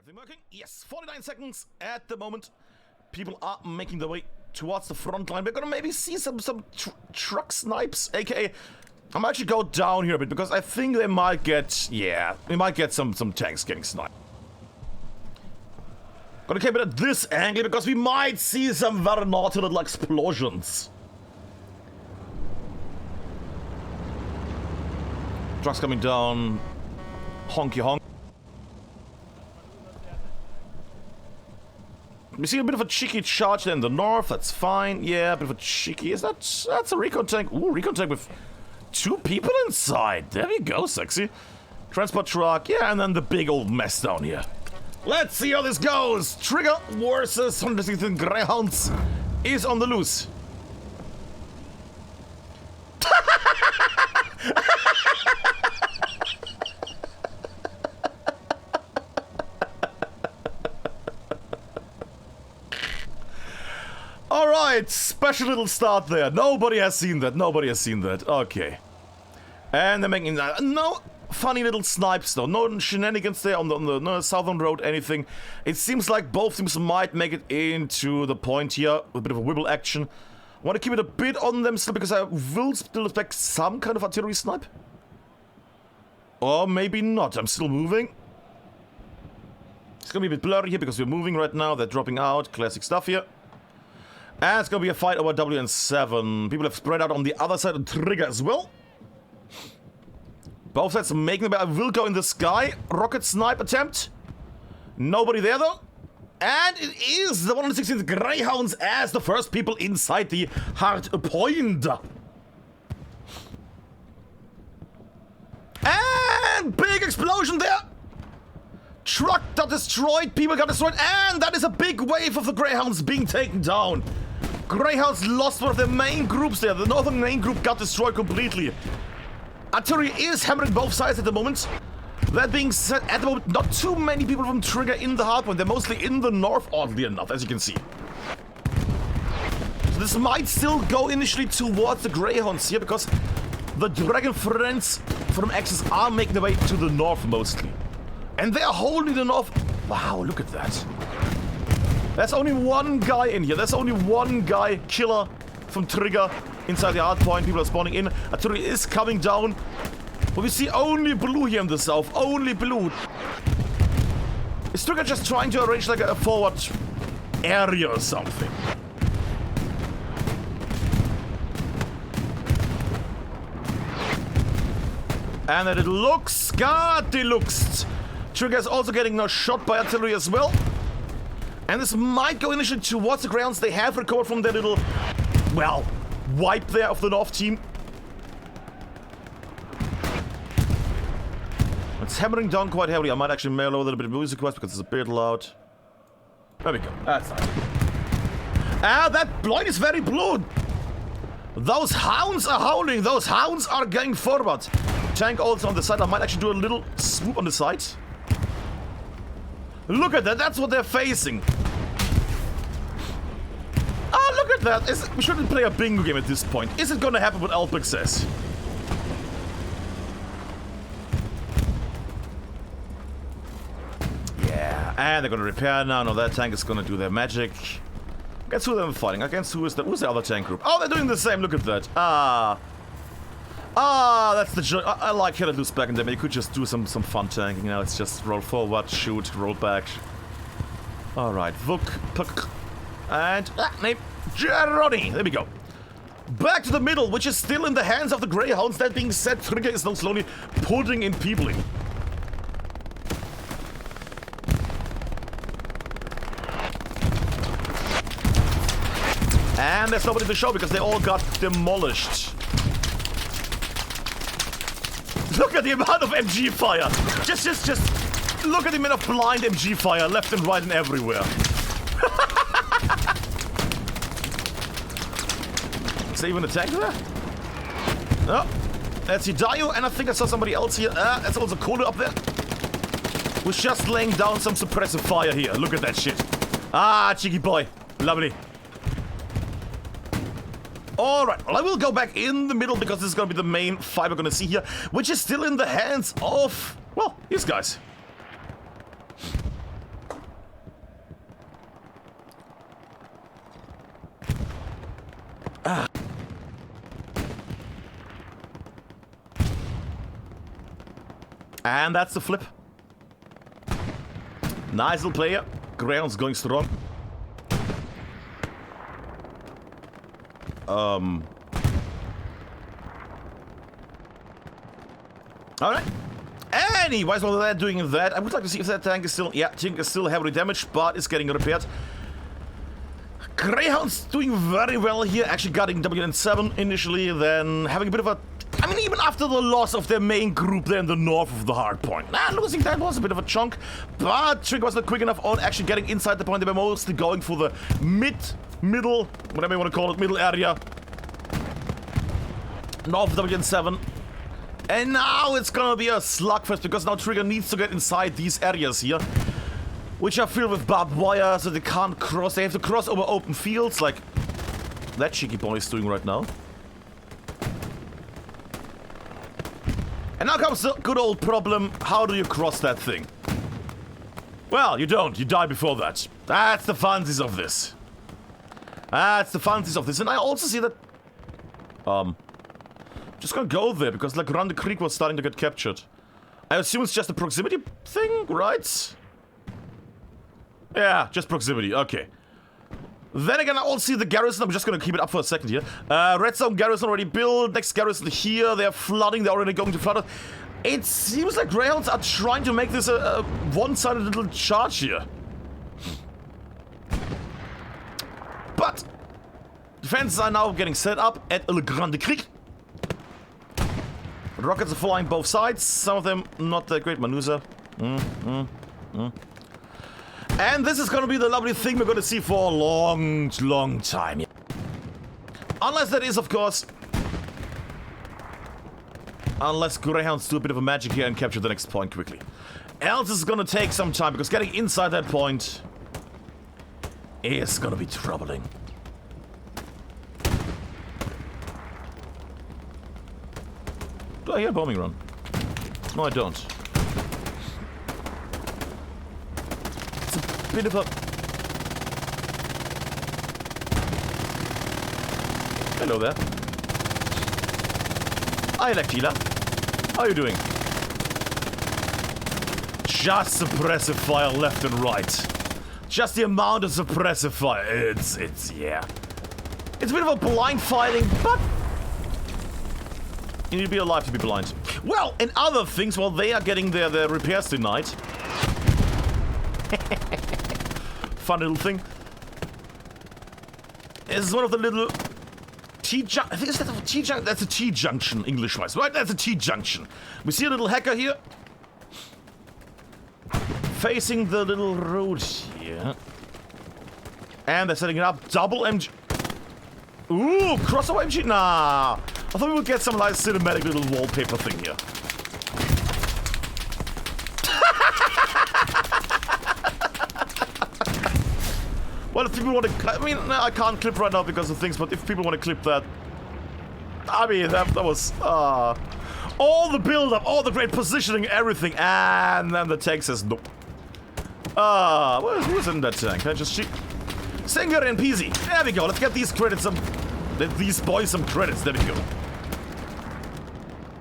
Everything working? Yes, 49 seconds at the moment. People are making their way towards the front line. We're gonna maybe see some truck snipes, aka I might actually go down here a bit because I think they might get, we might get some tanks getting sniped. Gonna keep it at this angle because we might see some very naughty little explosions. Trucks coming down. Honky honk. We see a bit of a cheeky charge there in the north, that's fine. Yeah, a bit of a cheeky, that's a recon tank. Ooh, recon tank with 2 people inside. There we go, sexy. Transport truck, yeah, and then the big old mess down here. Let's see how this goes. Trigger versus 116 Greyhounds is on the loose. Alright, special little start there. Nobody has seen that. Nobody has seen that. Okay. And they're making no funny little snipes though. No shenanigans there on the no southern road, anything. It seems like both teams might make it into the point here with a bit of a wibble action. I want to keep it a bit on them still because I will still expect some kind of artillery snipe. Or maybe not. I'm still moving. It's gonna be a bit blurry here because we're moving right now. They're dropping out. Classic stuff here. And it's gonna be a fight over WN7. People have spread out on the other side of Trigger as well. Both sides making the I will go in the sky. Rocket snipe attempt. Nobody there though. And it is the 116th Greyhounds as the first people inside the hard point. And big explosion there. Truck got destroyed, people got destroyed, and that is a big wave of the Greyhounds being taken down. Greyhounds lost one of their main groups there. The northern main group got destroyed completely. Artillery is hammering both sides at the moment. That being said, at the moment, not too many people from Trigger in the hardpoint. They're mostly in the north, oddly enough, as you can see. So this might still go initially towards the Greyhounds here, because the Dragon Friends from Axis are making their way to the north mostly. And they're holding the north. Wow, look at that. There's only one guy in here. There's only one guy, killer from Trigger, inside the hardpoint. People are spawning in. Artillery is coming down. But we see only blue here in the south. Only blue. Is Trigger just trying to arrange like a forward area or something? And then it looks, God deluxe. Trigger is also getting now shot by artillery as well. And this might go initially towards the grounds. They have recovered from their little, well, wipe there of the north team. It's hammering down quite heavily. I might actually mail over a little bit of music request because it's a bit loud. There we go. That's nice. Ah, that blind is very blue. Those hounds are howling. Those hounds are going forward. Tank also on the side. I might actually do a little swoop on the side. Look at that, that's what they're facing. Oh, look at that. We shouldn't play a bingo game at this point. Is it gonna happen what Alpec says? Yeah, and they're gonna repair now. No, that tank is gonna do their magic. Guess who they're fighting? Against who's the other tank group? Oh, they're doing the same, look at that. That's the joke. I like how it looks back in them. You could just do some fun tanking, you know, it's just roll forward, shoot, roll back. Alright, Vuk, Puck, and name Jeroni. There we go. Back to the middle, which is still in the hands of the Greyhounds. That being said, Trigger is now slowly putting in people in. And there's nobody to show because they all got demolished. Look at the amount of MG fire. Just look at the amount of blind MG fire left and right and everywhere. Is there even a tank there? No. That's Hidayo, and I think I saw somebody else here. That's also Kohle up there. Who's just laying down some suppressive fire here. Look at that shit. Ah, cheeky boy. Lovely. Alright, well I will go back in the middle because this is gonna be the main fight we're gonna see here, which is still in the hands of, well, these guys. And that's the flip. Nice little player. Greyhounds going strong. Alright. Anyways, while they're doing that, I would like to see if that tank is still... Yeah, tank is still heavily damaged, but it's getting repaired. Greyhounds doing very well here, actually getting WN7 initially, then having a bit of a... I mean, even after the loss of their main group there in the north of the hard point. Losing that was a bit of a chunk, but Trick was not quick enough on actually getting inside the point. They were mostly going for the middle, whatever you want to call it, middle area. North of WN7. And now it's gonna be a slugfest because now Trigger needs to get inside these areas here, which are filled with barbed wire, so they can't cross. They have to cross over open fields like that cheeky boy is doing right now. And now comes the good old problem, how do you cross that thing? Well, you don't. You die before that. That's the funsies of this. That's the funsies of this. And I also see that... just gonna go there, because like around the creek was starting to get captured. I assume it's just a proximity thing, right? Yeah, just proximity, okay. Then again, I also see the garrison. I'm just gonna keep it up for a second here. Redstone garrison already built. Next garrison here. They're flooding. They're already going to flood. It seems like Greyhounds are trying to make this a one-sided little charge here. But defenses are now getting set up at Le Grande Creek. Rockets are flying both sides. Some of them not that great. Manusa. And this is going to be the lovely thing we're going to see for a long, long time. Unless that is, of course... Unless Greyhounds do a bit of a magic here and capture the next point quickly. Else it's going to take some time, because getting inside that point is going to be troubling. Do I hear a bombing run? No, I don't. Bit of a... Hello there. Hi, Lakila. How are you doing? Just suppressive fire left and right. Just the amount of suppressive fire. Yeah. It's a bit of a blind fighting, but... You need to be alive to be blind. Well, and other things, while they are getting their repairs tonight... Fun little thing. This is one of the little T-junction. I think it's a T-junction. That's a T-junction, English-wise, right? That's a T-junction. We see a little hacker here, facing the little road here, and they're setting it up. Double MG. Ooh, crossover MG. Nah, I thought we would get some like cinematic little wallpaper thing here. Well, if people want to... I mean, I can't clip right now because of things, but if people want to clip that... I mean, that was... all the build-up, all the great positioning, everything, and then the tank says nope. Who's in that tank? Can I just shoot? Singer and Peasy. There we go. Let's get these credits these boys some credits. There we go.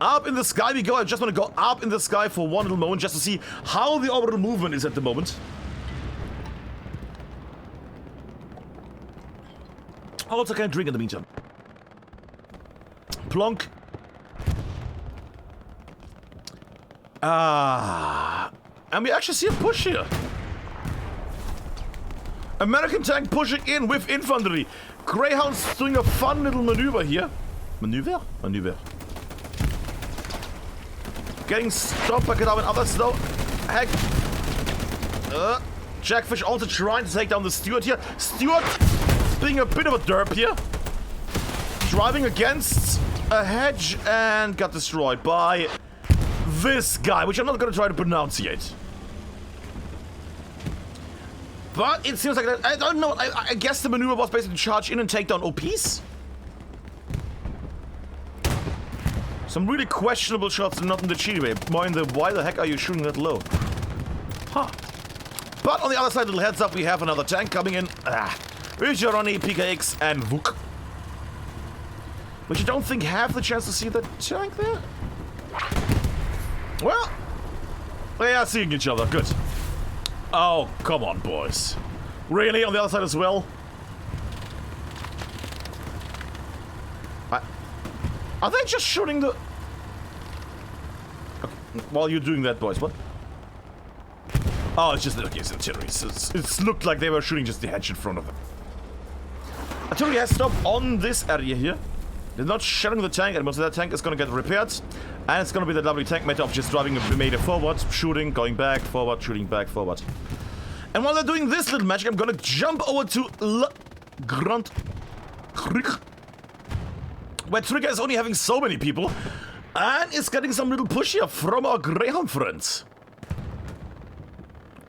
Up in the sky we go. I just want to go up in the sky for one little moment just to see how the orbital movement is at the moment. Also, can I drink in the meantime? Plonk. And we actually see a push here. American tank pushing in with infantry. Greyhounds doing a fun little maneuver here. Maneuver? Maneuver. Getting stopped by Kadab and others though. Heck. Jackfish also trying to take down the Steward here. Steward being a bit of a derp here. Driving against a hedge and got destroyed by this guy, which I'm not going to try to pronunciate. But it seems like that, I don't know, I guess the maneuver was basically to charge in and take down OPs. Some really questionable shots, not in the cheaty way. More in the why the heck are you shooting that low? Huh. But on the other side, little heads up, we have another tank coming in. With Jaroni, PKX, and Vuk. But you don't think have the chance to see the tank there? Well, They are seeing each other. Good. Oh, come on, boys. Really? On the other side as well? Are they just shooting the... Okay. While you're doing that, boys, what? Oh, it's just... Okay, it's artillery. It looked like they were shooting just the hedge in front of them. Artillery has stopped on this area here. They're not shelling the tank anymore, so that tank is gonna get repaired. And it's gonna be that lovely tank matter of just driving the meter forward, shooting, going back, forward, shooting back, forward. And while they're doing this little magic, I'm gonna jump over to Le Grand Krieg, where Trigger is only having so many people, and is getting some little push here from our Greyhound friends.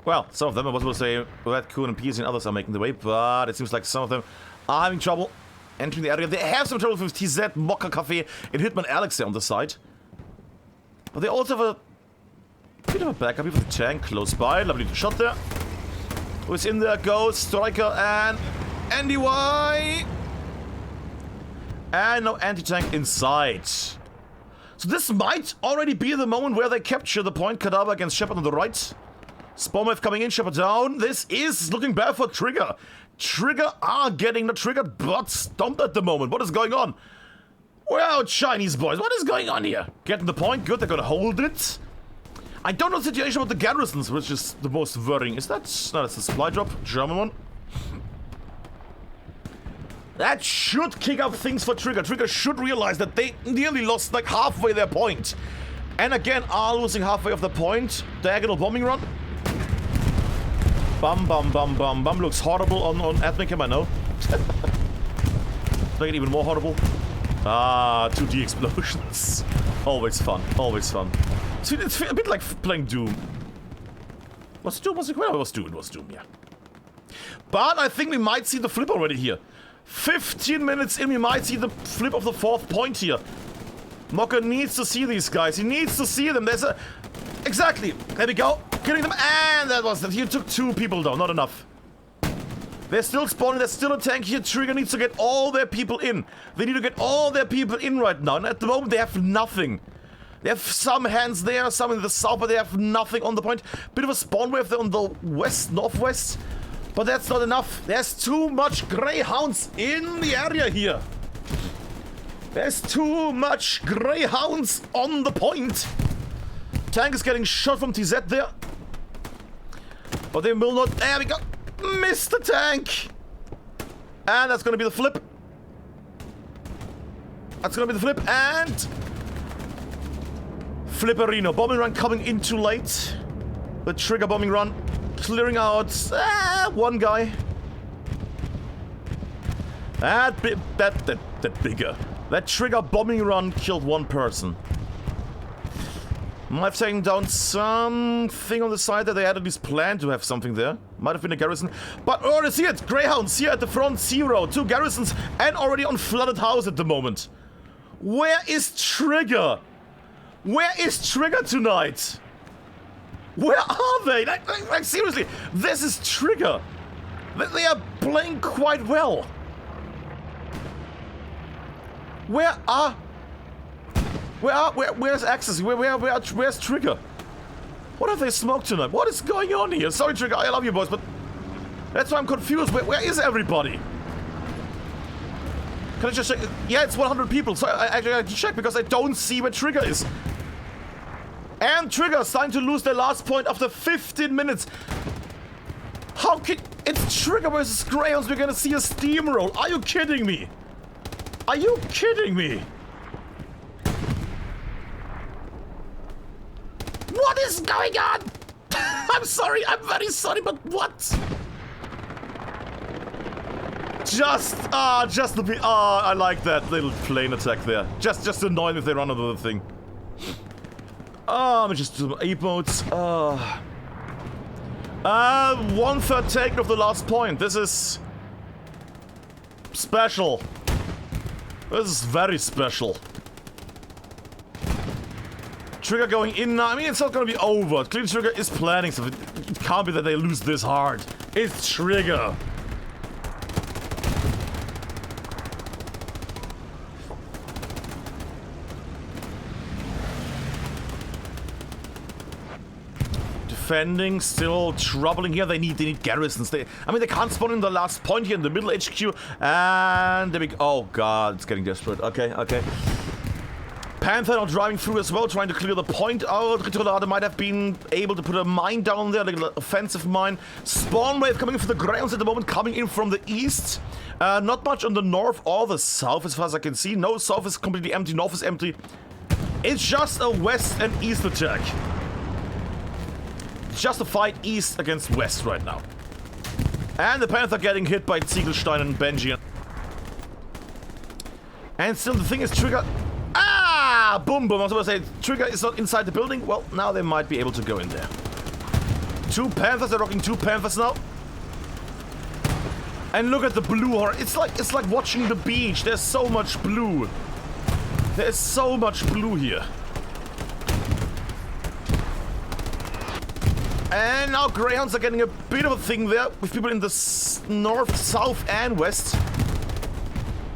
Well, some of them, I was going to say, Red Coon and PC and others are making the way, but it seems like some of them are having trouble entering the area. They have some trouble with TZ, Mocha Cafe, and Hitman Alex there on the side. But they also have a bit of a backup here with the tank close by. Lovely shot there. Who's in there? Goes Striker and Andy Y. And no anti-tank inside. So this might already be the moment where they capture the point. Kadaba against Shepard on the right. Spawn wave coming in, Shepard down. This is looking bad for Trigger. Trigger are getting not triggered, but stomped at the moment. What is going on? Well, Chinese boys, what is going on here? Getting the point, good, they're gonna hold it. I don't know the situation with the garrisons, which is the most worrying. Is that... No, that's the supply drop, German one. That should kick up things for Trigger. Trigger should realize that they nearly lost like halfway their point. And again, are losing halfway of the point. Diagonal bombing run. Bum, bum, bum, bum, bum. Looks horrible on Admincam, I know. Make it even more horrible. Ah, 2D explosions. Always fun, always fun. See, it's a bit like playing Doom. Was Doom? Was it? Well, it was Doom, yeah. But I think we might see the flip already here. 15 minutes in, we might see the flip of the 4th point here. Mocker needs to see these guys. He needs to see them. There's a... Exactly. There we go. Killing them. And that was it. He took 2 people down. Not enough. They're still spawning. There's still a tank here. Trigger needs to get all their people in. They need to get all their people in right now. And at the moment, they have nothing. They have some hands there, some in the south, but they have nothing on the point. Bit of a spawn wave there on the west, northwest. But that's not enough. There's too much Greyhounds in the area here. There's too much Greyhounds on the point. Tank is getting shot from TZ there. But they will not... There we go. Missed the tank. And that's going to be the flip. That's going to be the flip. And... Flipperino. Bombing run coming in too late. The Trigger bombing run. Clearing out 1 guy. That bigger. That Trigger bombing run killed 1 person. Might have taken down something on the side that they had at least planned to have something there. Might have been a garrison. But already see it! Greyhounds here at the front, 0. 2 garrisons and already on flooded house at the moment. Where is Trigger? Where is Trigger tonight? Where are they? Like seriously, this is Trigger. They are playing quite well. Where's Axis? Where's Trigger? What have they smoked tonight? What is going on here? Sorry, Trigger, I love you boys, but that's why I'm confused. Where is everybody? Can I just check? Yeah, it's 100 people, so I actually have to check because I don't see where Trigger is. And Trigger starting to lose their last point after 15 minutes. How can... It's Trigger versus Greyhounds. We're gonna see a steamroll. Are you kidding me? Are you kidding me? What is going on? I'm sorry. I'm very sorry, but what? Just to be... I like that little plane attack there. Just annoying if they run over the thing. Let me just do some emotes. 1/3 take of the last point. This is... special. This is very special. Trigger going in now. I mean, it's not gonna be over. Clearly Trigger is planning something. It can't be that they lose this hard. It's Trigger. defending, still troubling here. They need garrisons. I mean, they can't spawn in the last point here in the middle HQ. And there we go. Oh god, it's getting desperate. Okay, okay. Panther now driving through as well, trying to clear the point out. Retrolade might have been able to put a mine down there, like an offensive mine. Spawn wave coming in from the Greyhounds at the moment, coming in from the east. Not much on the north or the south as far as I can see. No, south is completely empty, north is empty. It's just a west and east attack. Just a fight east against west right now. And the Panther getting hit by Ziegelstein and Benji. And still the thing is Trigger... Ah! Boom, boom. I was about to say, Trigger is not inside the building. Well, now they might be able to go in there. Two Panthers, they're rocking two Panthers now. And look at the blue horror. It's like watching the beach. There's so much blue. There's so much blue here. And now Greyhounds are getting a bit of a thing there with people in the north, south, and west.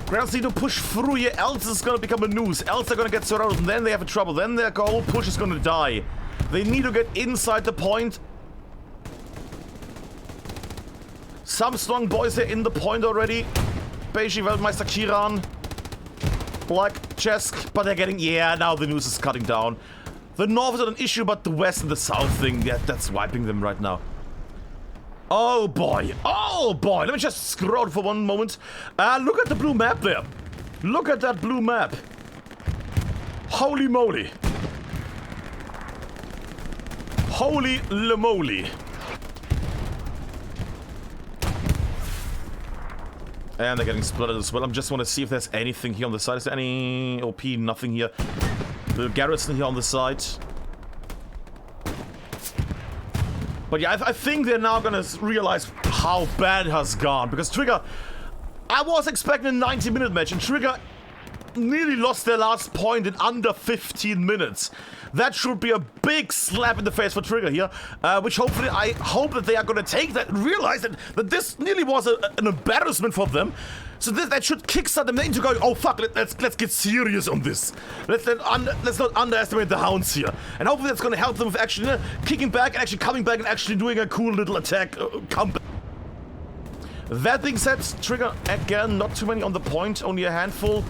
Greyhounds need to push through here, else it's gonna become a noose. Else they're gonna get surrounded, and then they have trouble. Then their whole push is gonna die. They need to get inside the point. Some strong boys are in the point already. Beiji, Weltmeister, Kiran, Black, Chesk, but they're getting... Yeah, now the noose is cutting down. The north is not an issue, but the west and the south thing, yeah, that's wiping them right now. Oh boy, oh boy, let me just scroll for one moment. Look at the blue map there. Look at that blue map. Holy moly. Holy moly. And they're getting splattered as well. I just want to see if there's anything here on the side. Is there any OP? Nothing here. The garrison here on the side. But yeah, I think they're now gonna realize how bad it has gone. Because Trigger... I was expecting a 90-minute match, and Trigger nearly lost their last point in under 15 minutes. That should be a big slap in the face for Trigger here. Which hopefully, I hope that they are gonna take that and realize that this nearly was an embarrassment for them. So that should kickstart them into going, oh fuck, let's get serious on this. Let's not underestimate the Hounds here. And hopefully that's gonna help them with actually kicking back and actually coming back and actually doing a cool little attack comeback. That being said, Trigger, again, not too many on the point, only a handful.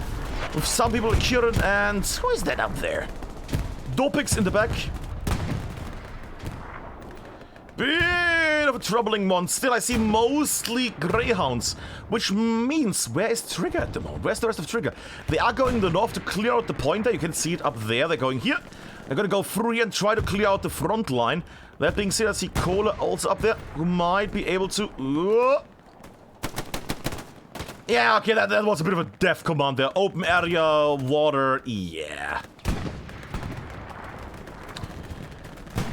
With some people like Kieran and... Who is that up there? Dopix in the back. Bit of a troubling one. Still, I see mostly Greyhounds. Which means, where is Trigger at the moment? Where's the rest of Trigger? They are going to the north to clear out the point there. You can see it up there. They're going here. They're going to go through here and try to clear out the front line. That being said, I see Cola also up there, who might be able to... Yeah, okay, that was a bit of a death command there. Open area, water, yeah.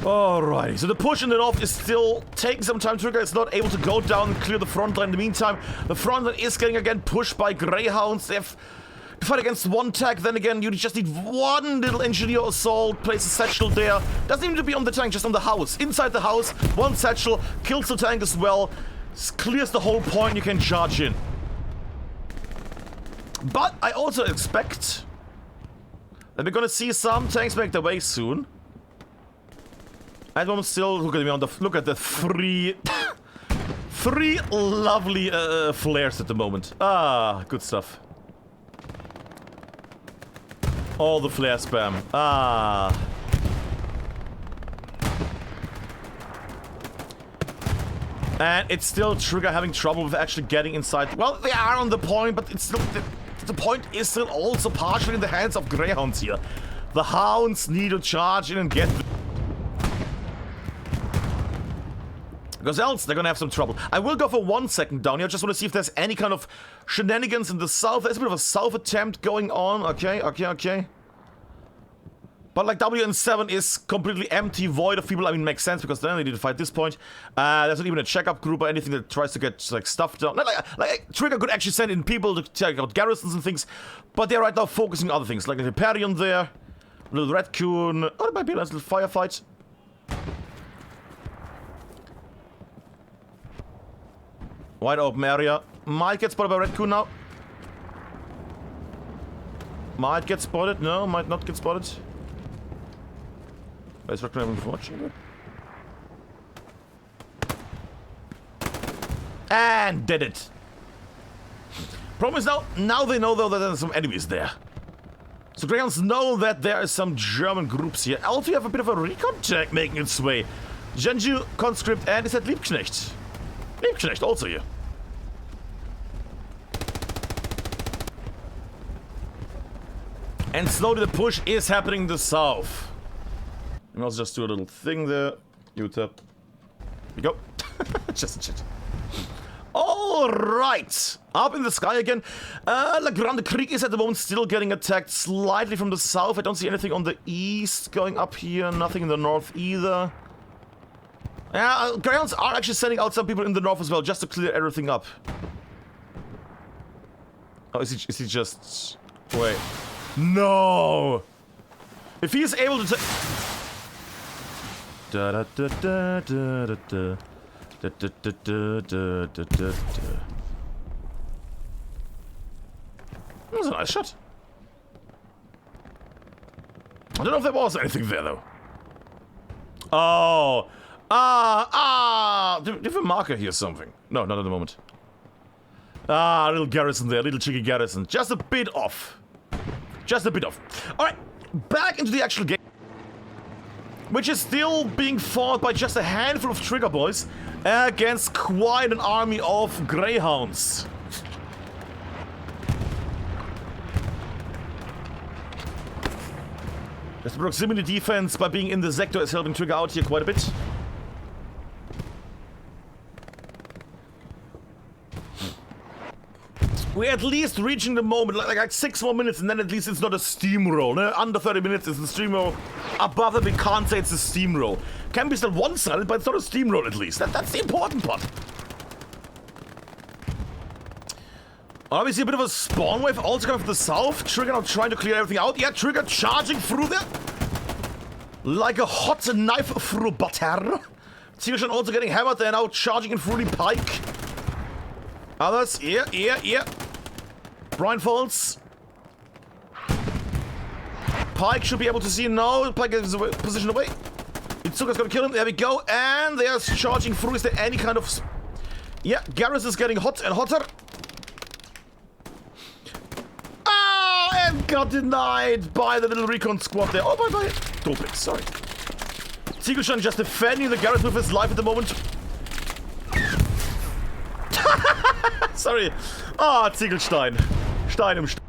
Alrighty, so the push in the north is still taking some time. Trigger is not able to go down and clear the front line. In the meantime, the front line is getting again pushed by Greyhounds. They have to fight against one tank. Then again, you just need one little engineer assault. Place a satchel there. Doesn't even need to be on the tank, just on the house. Inside the house, one satchel kills the tank as well. Clears the whole point. You can charge in. But I also expect that we're gonna see some tanks make their way soon. And I'm still look at me on the look at the three lovely flares at the moment. Ah, good stuff. All the flare spam. Ah. And it's still Trigger having trouble with actually getting inside. Well, they are on the point, but it's still the point is still also partially in the hands of Greyhounds here. The Hounds need to charge in and get... Because else they're gonna have some trouble. I will go for 1 second down here. I just want to see if there's any kind of shenanigans in the south. There's a bit of a south attempt going on. Okay. But like WN7 is completely empty, void of people. I mean, makes sense because then they need to fight this point. There's not even a checkup group or anything that tries to get like stuff done. Like Trigger could actually send in people to check out garrisons and things, but they're right now focusing on other things, like a Hyperion there, a little Raccoon. Oh, it might be a nice little firefight. Wide open area. Might get spotted by Raccoon now. Might get spotted. No, might not get spotted. Is Raccoon even watching it? And did it. Problem is now they know though that there's some enemies there. So Greyhounds know that there are some German groups here. Also, you have a bit of a recon tag making its way. Genju, Conscript, and is that Liebknecht? Liebknecht also here. And slowly the push is happening in the south. And I'll just do a little thing there. Utah. Here we go. Just a shit. Alright. Up in the sky again. La Grande Krieg is at the moment still getting attacked slightly from the south. I don't see anything on the east going up here. Nothing in the north either. Yeah, Greyhounds are actually sending out some people in the north as well, just to clear everything up. Oh, is he just... Wait. No! If he is able to take... Da da da da da da da. Da, da, da, da, da, da, da. That was a nice shot. I don't know if there was anything there though. Oh. Do you have a marker here something? No, not at the moment. A little garrison there, little cheeky garrison. Just a bit off. Just a bit off. Alright, back into the actual game. Which is still being fought by just a handful of trigger boys against quite an army of Greyhounds. The proximity defense by being in the sector is helping Trigger out here quite a bit. We're at least reaching the moment, like 6 more minutes, and then at least it's not a steamroll. Under 30 minutes is the steamroll. Above that, we can't say it's a steamroll. Can be still one-sided, but it's not a steamroll at least. That's the important part. Obviously, a bit of a spawn wave also coming from the south. Trigger now trying to clear everything out. Yeah, Trigger charging through there. Like a hot knife through butter. Ziegelstein also getting hammered. They're now charging in through the pike. Others, yeah. Brian Falls. Pike should be able to see. No, Pike is positioned away. Itsuka's gonna kill him. There we go. And they are charging through. Is there any kind of... Yeah, Garrus is getting hot and hotter. Ah, and got denied by the little recon squad there. Oh, bye. Dopix, sorry. Ziegelstein just defending the Garrus with his life at the moment. Sorry. Ah, Ziegelstein. Stein im Stein.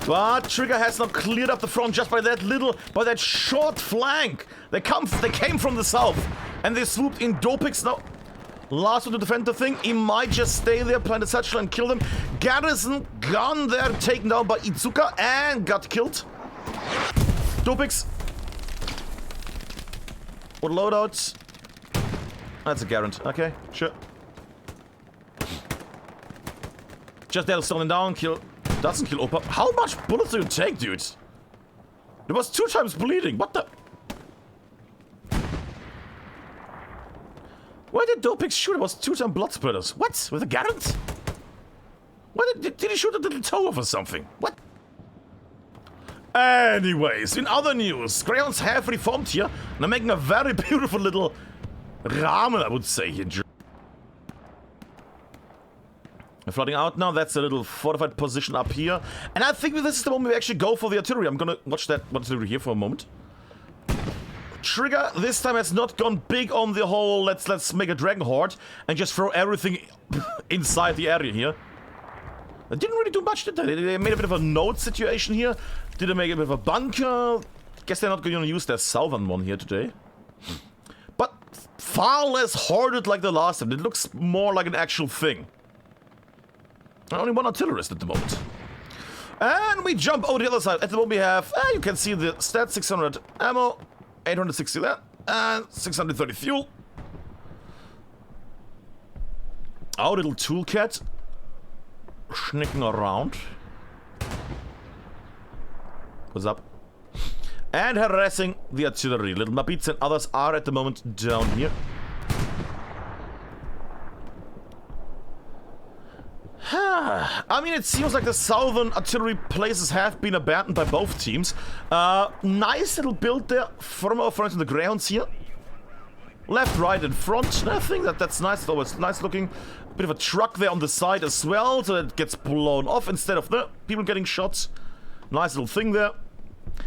But Trigger has not cleared up the front just by that short flank. They came from the south, and they swooped in. Dopix now. Last one to defend the thing. He might just stay there, plant a satchel and kill them. Garrison gone there, taken down by Itsuka and got killed. Dopix. What loadouts? That's a Garant. Okay, sure. Just there, slowing down, kill. Doesn't kill Opa. How much bullets do you take, dude? It was 2 times bleeding. What the? Why did Dopix shoot? It was 2 times blood splatters. What? With a Garant? Why did he shoot a little toe off or something? What? Anyways, in other news, Greyhounds have reformed here. And they're making a very beautiful little ramen, I would say, here. We're flooding out now. That's a little fortified position up here. And I think this is the moment we actually go for the artillery. I'm gonna watch that artillery here for a moment. Trigger this time has not gone big on the whole let's make a dragon horde and just throw everything inside the area here. They didn't really do much, did they? They made a bit of a node situation here. Did they make a bit of a bunker? Guess they're not going to use their southern one here today. But far less hoarded like the last time. It looks more like an actual thing. Only 1 artillerist at the moment. And we jump over the other side. At the moment we have, you can see the stats, 600 ammo, 860 there, and 630 fuel. Our little toolcat. Sneaking around. What's up? And harassing the artillery. Little Mabits and others are at the moment down here. I mean, it seems like the southern artillery places have been abandoned by both teams. Nice little build there from our friends in the Greyhounds here. Left, right, and front. I think that's nice. It's always nice looking. Bit of a truck there on the side as well, so it gets blown off instead of the people getting shot. Nice little thing there.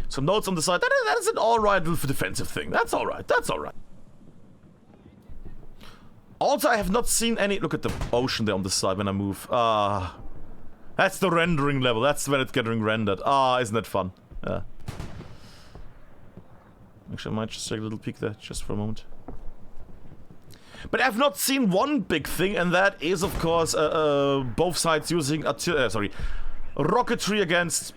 Some notes on the side. That is an alright little defensive thing. That's alright. That's alright. Also, I have not seen any... Look at the ocean there on the side when I move. That's the rendering level. That's when it's getting rendered. Isn't that fun? Actually, I might just take a little peek there, just for a moment. But I've not seen one big thing, and that is, of course, both sides using rocketry against...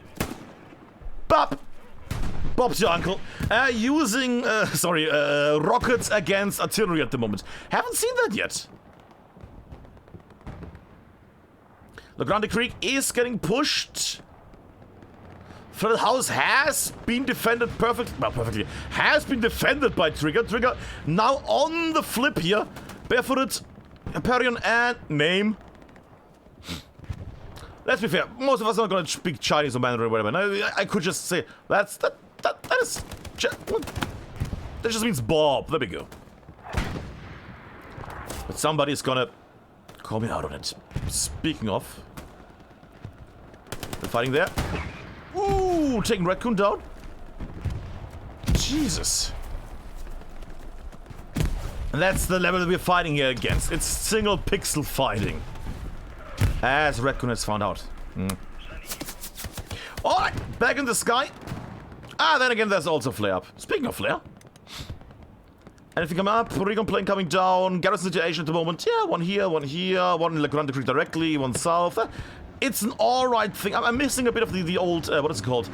Bob's your uncle. Using, rockets against artillery at the moment. Haven't seen that yet. The Grande Creek is getting pushed. Phil House has been defended perfectly. Has been defended by Trigger. Trigger now on the flip here. Barefooted, Hyperion, and Name. Let's be fair. Most of us are not going to speak Chinese or Mandarin or whatever. Now, I could just say that just means Bob. There we go. But somebody's gonna call me out on it. Speaking of, they're fighting there. Ooh, taking Raccoon down. Jesus. And that's the level that we're fighting here against. It's single pixel fighting. As Raccoon has found out. Alright, back in the sky. Then again, there's also flare up. Speaking of flare. Anything come up? Recon plane coming down. Garrison situation at the moment. Yeah, one here, one in the Grande Creek directly, one south. It's an alright thing. I'm missing a bit of the old, what is it called?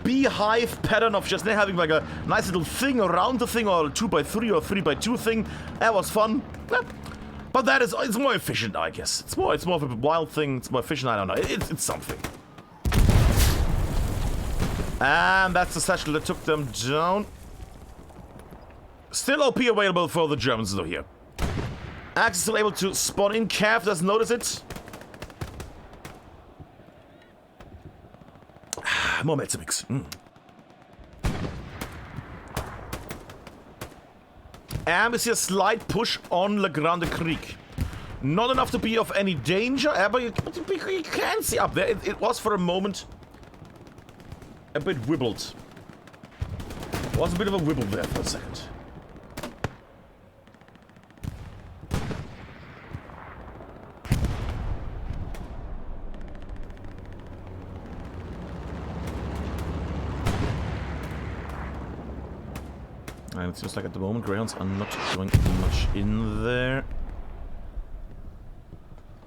Beehive pattern of just having like a nice little thing around the thing, or a 2x3 or 3x2 thing. That was fun. But that is, it's more efficient, I guess. It's more of a wild thing. It's more efficient, I don't know. It's something. And that's the satchel that took them down. Still OP available for the Germans though here. Axe is still able to spawn in. Cav doesn't notice it. More Metzimix. And we see a slight push on Le Grande Creek. Not enough to be of any danger, but you can see up there. It was for a moment a bit wibbled. It was a bit of a wibble there for a second. And it seems like at the moment Greyhounds are not doing much in there.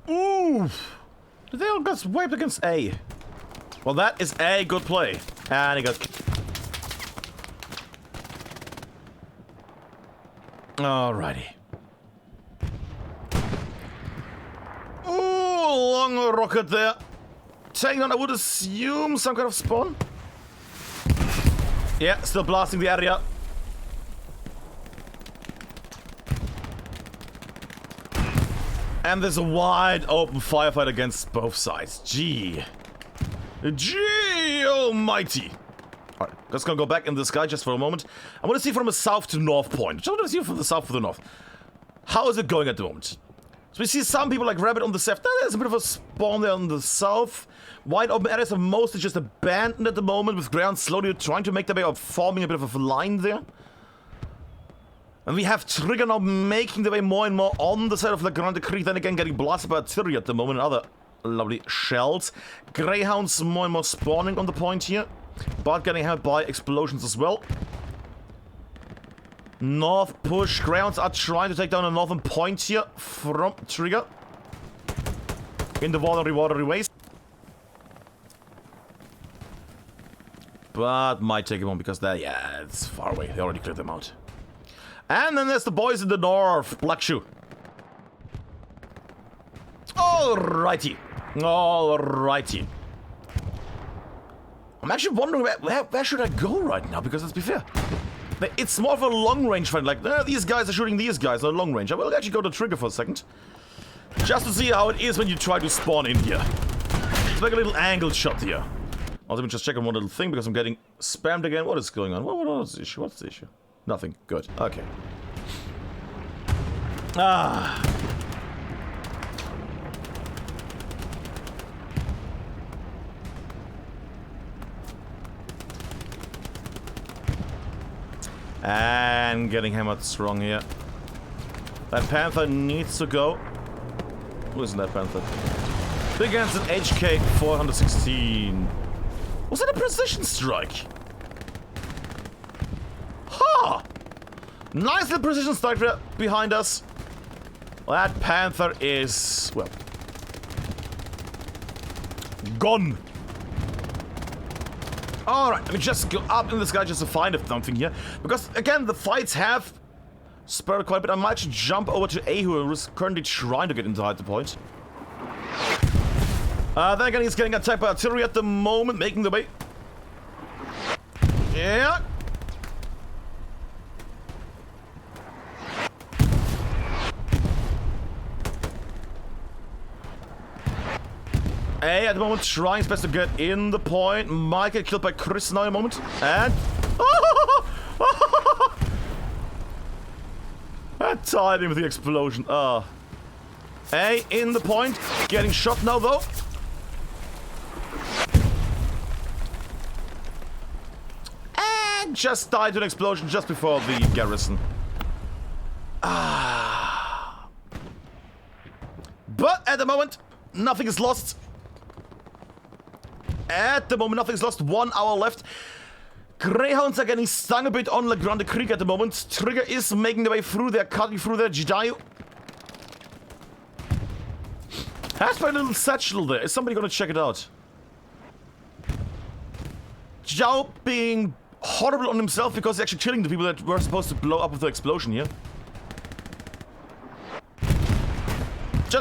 Ooh! They all got wiped against A. Well, that is a good play. And he got... Alrighty. Ooh, long rocket there. Taking on, I would assume, some kind of spawn. Yeah, still blasting the area. And there's a wide open firefight against both sides. Gee almighty. Alright, just gonna go back in the sky just for a moment. I want to see from a south to north point. I want to see from the south to the north. How is it going at the moment? So we see some people like Rabbit on the south. There's a bit of a spawn there on the south. Wide open areas are mostly just abandoned at the moment, with Greyhounds slowly trying to make their way up, forming a bit of a line there. And we have Trigger now making their way more and more on the side of the Grande Creek, then again getting blasted by artillery at the moment and other lovely shells. Greyhounds more and more spawning on the point here, but getting hit by explosions as well. North push. Greyhounds are trying to take down a northern point here from Trigger. In the watery waste. But might take him on because yeah, it's far away. They already cleared them out. And then there's the boys in the north. Black Shoe. Alrighty. Alrighty. I'm actually wondering where should I go right now, because let's be fair. It's more of a long-range fight, like, these guys are shooting these guys on long range. I will actually go to Trigger for a second. Just to see how it is when you try to spawn in here. Let's make a little angled shot here. Also, let me just check on one little thing, because I'm getting spammed again. What is going on? What's the issue? What's the issue? Nothing. Good. Okay. Ah. And getting hammered strong here. That Panther needs to go. Who isn't that Panther? Big against an HK 416. Was that a precision strike? Ha! Nice little precision strike behind us. That Panther is, well, gone. Alright, let me just go up in this guy just to find something here. Because, again, the fights have spurred quite a bit. I might just jump over to A, who is currently trying to get inside the point. Then again, he's getting attacked by artillery at the moment, making the way. Yeah. A at the moment trying his best to get in the point. Might get killed by Chris now in a moment. And... that tied him with the explosion. A in the point. Getting shot now though. And just died to an explosion just before the garrison. But at the moment, nothing is lost. At the moment, nothing is lost. 1 hour left. Greyhounds are getting stung a bit on Le Grande Krieg at the moment. Trigger is making their way through. They're cutting through their Jidayu. Has my little satchel there. Is somebody going to check it out? Zhao being horrible on himself because he's actually killing the people that were supposed to blow up with the explosion here.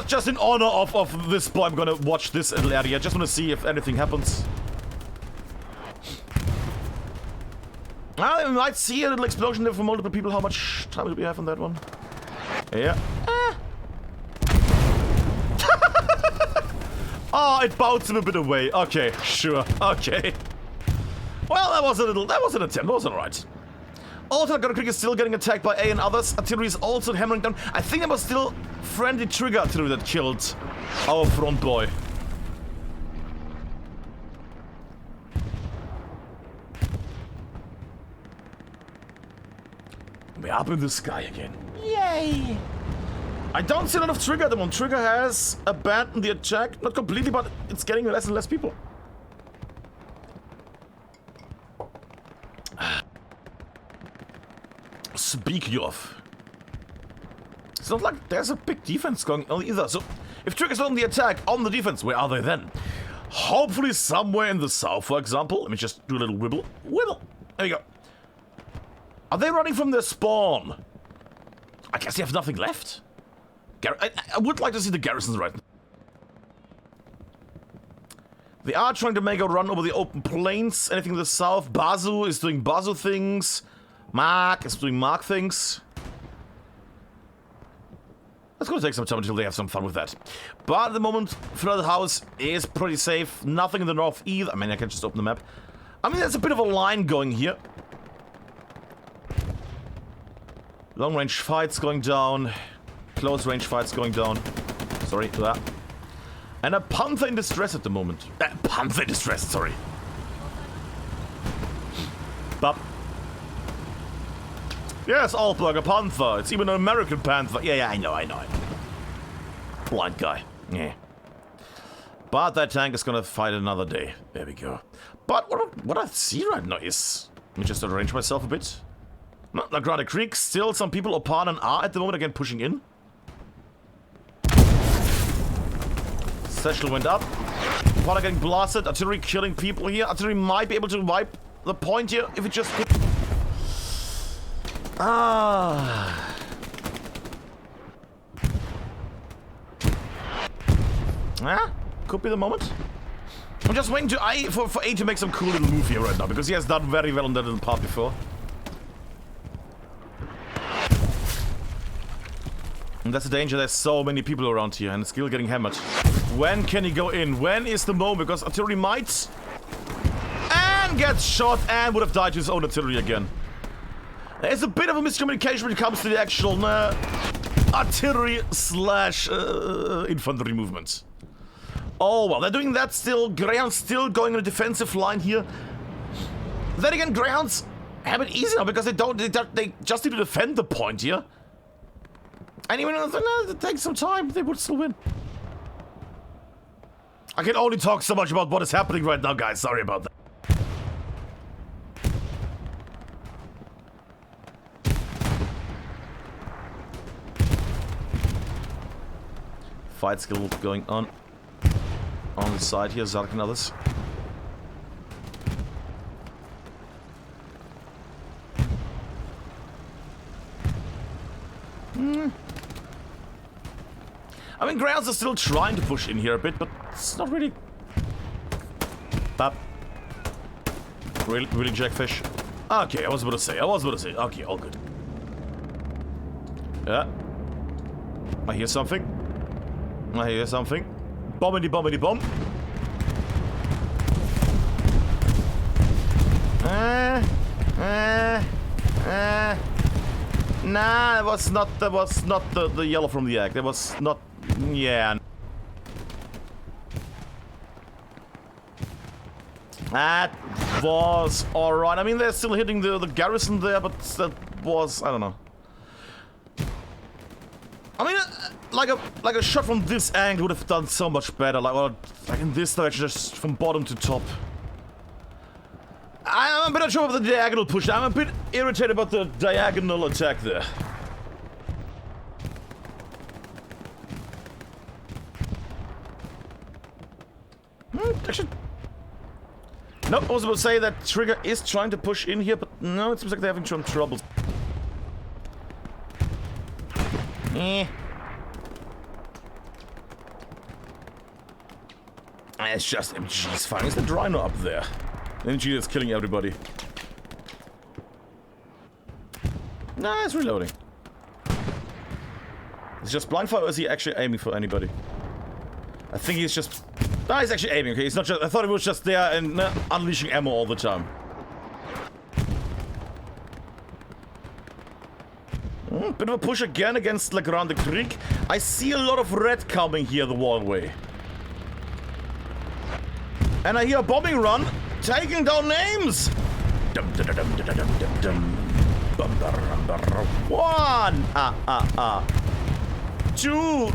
Just in honor of this boy, I'm gonna watch this little area. Just wanna see if anything happens. We might see a little explosion there for multiple people. How much time do we have on that one? Yeah. Oh, it bounced him a bit away. Okay, sure. Okay. Well, that was an attempt. That was alright. Also, Gunner Creek is still getting attacked by A and others. Artillery is also hammering down. I think it was still friendly trigger artillery that killed our front boy. We're up in the sky again. Yay! I don't see a lot of Trigger at the moment. Trigger has abandoned the attack. Not completely, but it's getting less and less people. Speaking of, it's not like there's a big defense going on either. So, if Trigger's on the attack, on the defense, where are they then? Hopefully somewhere in the south, for example. Let me just do a little wibble. Wibble! There you go. Are they running from their spawn? I guess they have nothing left. I would like to see the garrisons right now. They are trying to make a run over the open plains. Anything in the south. Bazu is doing Bazu things. Mark is doing Mark things. It's gonna take some time until they have some fun with that. But at the moment, Flooded House is pretty safe. Nothing in the north either. I mean, I can just open the map. I mean, there's a bit of a line going here. Long range fights going down. Close range fights going down. Sorry for that. And a Panther in distress at the moment. Panther in distress, sorry. Bop. Yes, Altberg, a Panther. It's even an American Panther. Yeah, I know. Blind guy. Yeah. But that tank is gonna fight another day. There we go. But what I see right now is... Let me just arrange myself a bit. Lagrada Creek, still some people, Opan and R at the moment, again pushing in. Satchel went up. Opana getting blasted. Artillery killing people here. Artillery might be able to wipe the point here if it just could. Could be the moment. I'm just waiting to for A to make some cool little move here right now, because he has done very well on that little part before. And that's the danger, there's so many people around here and it's still getting hammered. When can he go in? When is the moment? Because artillery might... And gets shot and would have died to his own artillery again. There's a bit of a miscommunication when it comes to the actual artillery slash infantry movement. Oh, well, they're doing that still. Greyhounds still going on a defensive line here. Then again, Greyhounds have it easy now because they just need to defend the point here. And even if it takes some time, they would still win. I can only talk so much about what is happening right now, guys. Sorry about that. Fight skill going on the side here, Zark and others. I mean, Greyhounds are still trying to push in here a bit, but it's not really... Bap. Really, Jackfish? Okay, I was about to say. Okay, all good. Yeah. I hear something. Bombity bomb. Nah, that was not the yellow from the egg. That was not... Yeah. That was alright. I mean, they're still hitting the garrison there, but that was... I don't know. I mean, like a shot from this angle would have done so much better. Like in this direction, just from bottom to top. I'm a bit unsure of the diagonal push. I'm a bit irritated about the diagonal attack there. Actually... Nope, I was about to say that Trigger is trying to push in here, but no, it seems like they're having some trouble. It's just MG's fine. Is the Rhino up there? MG is killing everybody. Nah, it's reloading. It's just blind fire, or is he actually aiming for anybody? I think he's just... Nah, he's actually aiming, okay? He's not just... I thought he was just there and unleashing ammo all the time. Bit of a push again against Le Grande Creek. I see a lot of red coming here the wallway. And I hear a bombing run, taking down names! One! Two!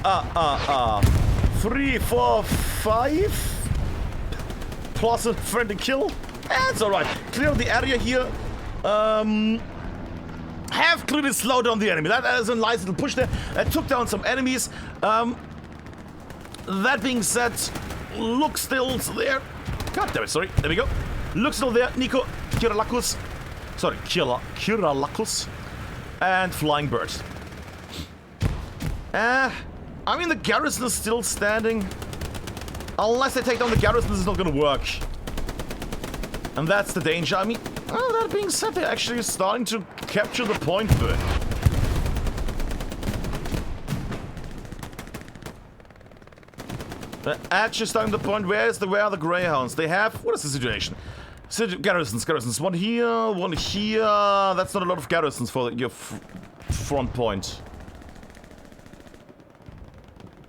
3, 4, 5? Plus a friendly kill? That's alright. Clear the area here. Have clearly slowed down the enemy. That is a nice little push there. That took down some enemies. That being said, look still there. God damn it, sorry. There we go. Look still there. Nico Kiralakus. Sorry, Kiralakus. And Flying Bird. I mean, the garrison is still standing. Unless they take down the garrison, this is not gonna work. And that's the danger. I mean, that being said, they're actually starting to capture the point bird. They're actually starting the point. Where are the Greyhounds? They have... What is the situation? Garrisons. One here, one here. That's not a lot of garrisons for your front point.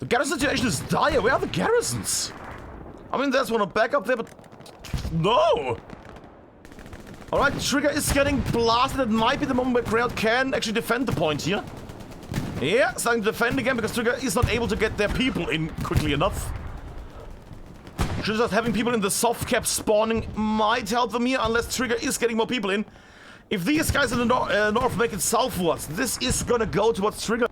The garrison situation is dire. Where are the garrisons? I mean, there's one back up there, but... No! Alright, Trigger is getting blasted. It might be the moment where Greyhound can actually defend the point here. Yeah, starting to defend again because Trigger is not able to get their people in quickly enough. Just having people in the soft cap spawning might help them here unless Trigger is getting more people in. If these guys in the north make it southwards, this is gonna go towards Trigger.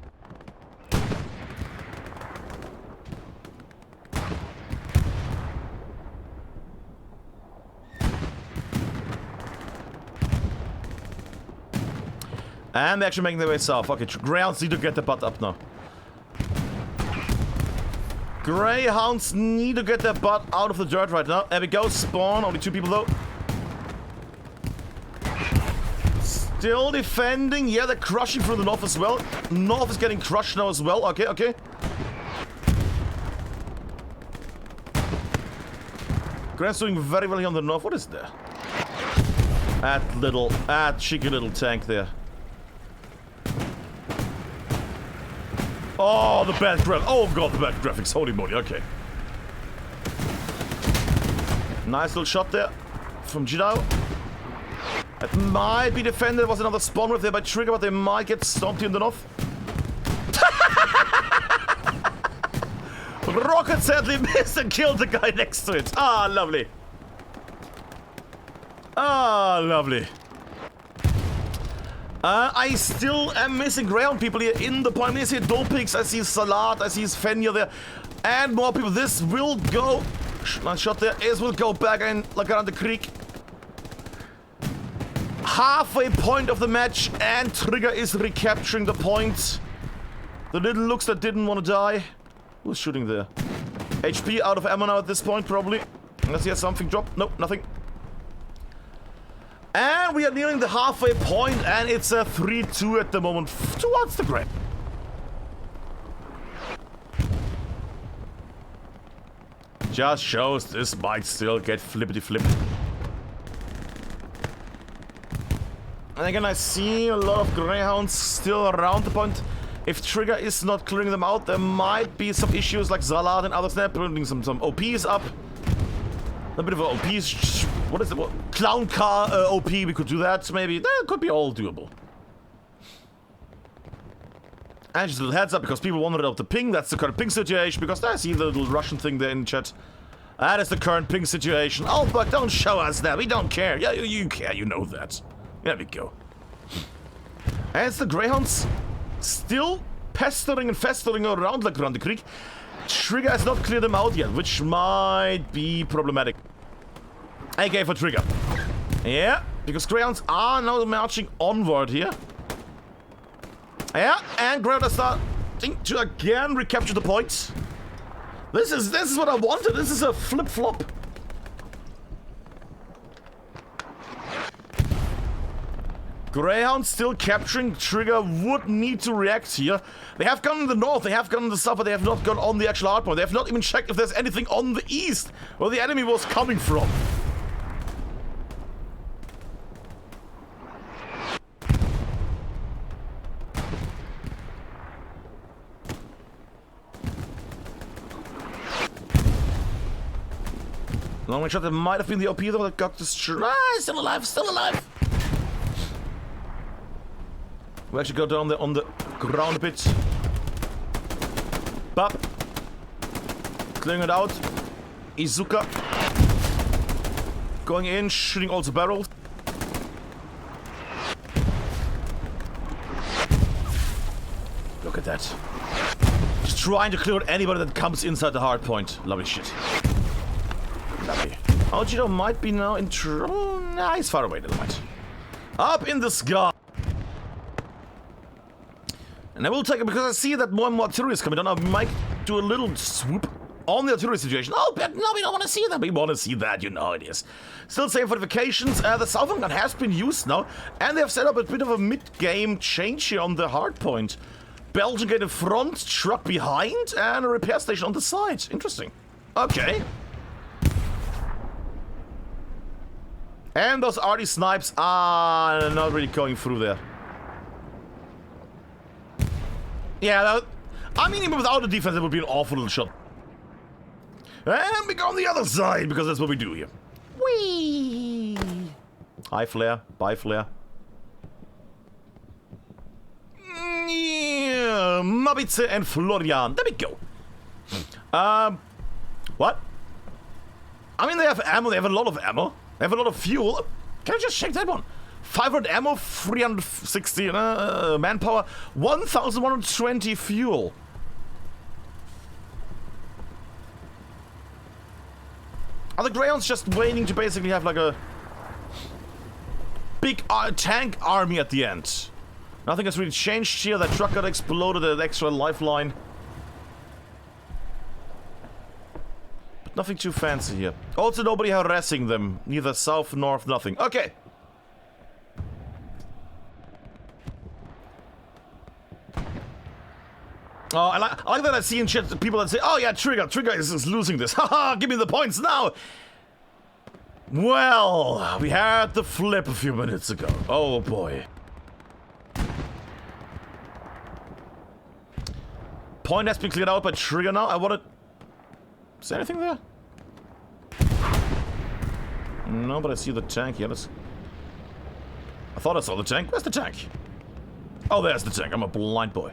And they're actually making their way south. Okay, Greyhounds need to get the butt up now. Greyhounds need to get their butt out of the dirt right now. There we go, spawn. Only 2 people though. Still defending. Yeah, they're crushing through the north as well. North is getting crushed now as well. Okay, okay. Greyhounds doing very well here on the north. What is there? That cheeky little tank there. Oh, the bad graphics. Oh god, the bad graphics. Holy moly, okay. Nice little shot there from Jidao. That might be defended. There was another spawn rift there by Trigger, but they might get stomped here in the north. Rocket sadly missed and killed the guy next to it. Ah, lovely. Ah, lovely. I still am missing Greyhound people here in the point. I see Dolpix, I see Salat, I see Fenrir there, and more people. This will go. Nice shot there. It will go back and like around the creek. Halfway point of the match, and Trigger is recapturing the point. The little looks that didn't want to die. Who's shooting there? HP out of ammo now at this point, probably. Unless he has something dropped. Nope, nothing. And we are nearing the halfway point, and it's a 3-2 at the moment towards the Grey. Just shows this might still get flippity-flip. And again, I see a lot of Greyhounds still around the point. If Trigger is not clearing them out, there might be some issues like Zalad and others there, putting some OPs up. A bit of an OPs. What is it? What? Clown car OP, we could do that, maybe. That could be all doable. And just a little heads up, because people wanted out the ping. That's the current ping situation, because I see the little Russian thing there in chat. That is the current ping situation. Oh, but don't show us that. We don't care. Yeah, you care. You know that. There we go. And it's the Greyhounds still pestering and festering around like around the creek. Trigger has not cleared them out yet, which might be problematic. AK for Trigger. Yeah, because Greyhounds are now marching onward here. Yeah, and Greyhounds are starting to again recapture the points. This is what I wanted. This is a flip-flop. Greyhound still capturing. Trigger would need to react here. They have gone in the north, they have gone in the south, but they have not gone on the actual hardpoint. They have not even checked if there's anything on the east where the enemy was coming from. Long shot, that might have been the OP though that got destroyed. Ah, still alive, still alive. We actually go down there on the ground a bit. Bop. Clearing it out. Izuka. Going in, shooting also barrels. Look at that. Just trying to clear out anybody that comes inside the hard point. Lovely shit. Lovely. Ojiro might be now in trouble. Nah, he's far away, never mind. Up in the sky. And I will take it because I see that more and more artillery is coming down. I might do a little swoop on the artillery situation. Oh, but no, we don't want to see that. We want to see that, you know it is. Still same fortifications. The southern gun has been used now. And they have set up a bit of a mid-game change here on the hard point. Belgian gate in front, truck behind, and a repair station on the side. Interesting. Okay. And those arty snipes are not really going through there. Yeah, I mean, even without the defense, it would be an awful little shot. And we go on the other side, because that's what we do here. Whee! High flare, bye flare. Yeah, Mabice and Florian. There we go. What? I mean, they have ammo, they have a lot of ammo. They have a lot of fuel. Can I just check that one? 500 ammo, 360 manpower, 1,120 fuel. Are the Greyhounds just waiting to basically have like a big tank army at the end? Nothing has really changed here. That truck got exploded, an extra lifeline. But nothing too fancy here. Also, nobody harassing them. Neither south, north, nothing. Okay. Oh, I like that I see in chat people that say, oh yeah, Trigger is losing this. Haha, give me the points now. Well, we had the flip a few minutes ago. Oh boy. point has been cleared out by Trigger now. I wanted... Is there anything there? No, but I see the tank here. I thought I saw the tank. Where's the tank? Oh, there's the tank. I'm a blind boy.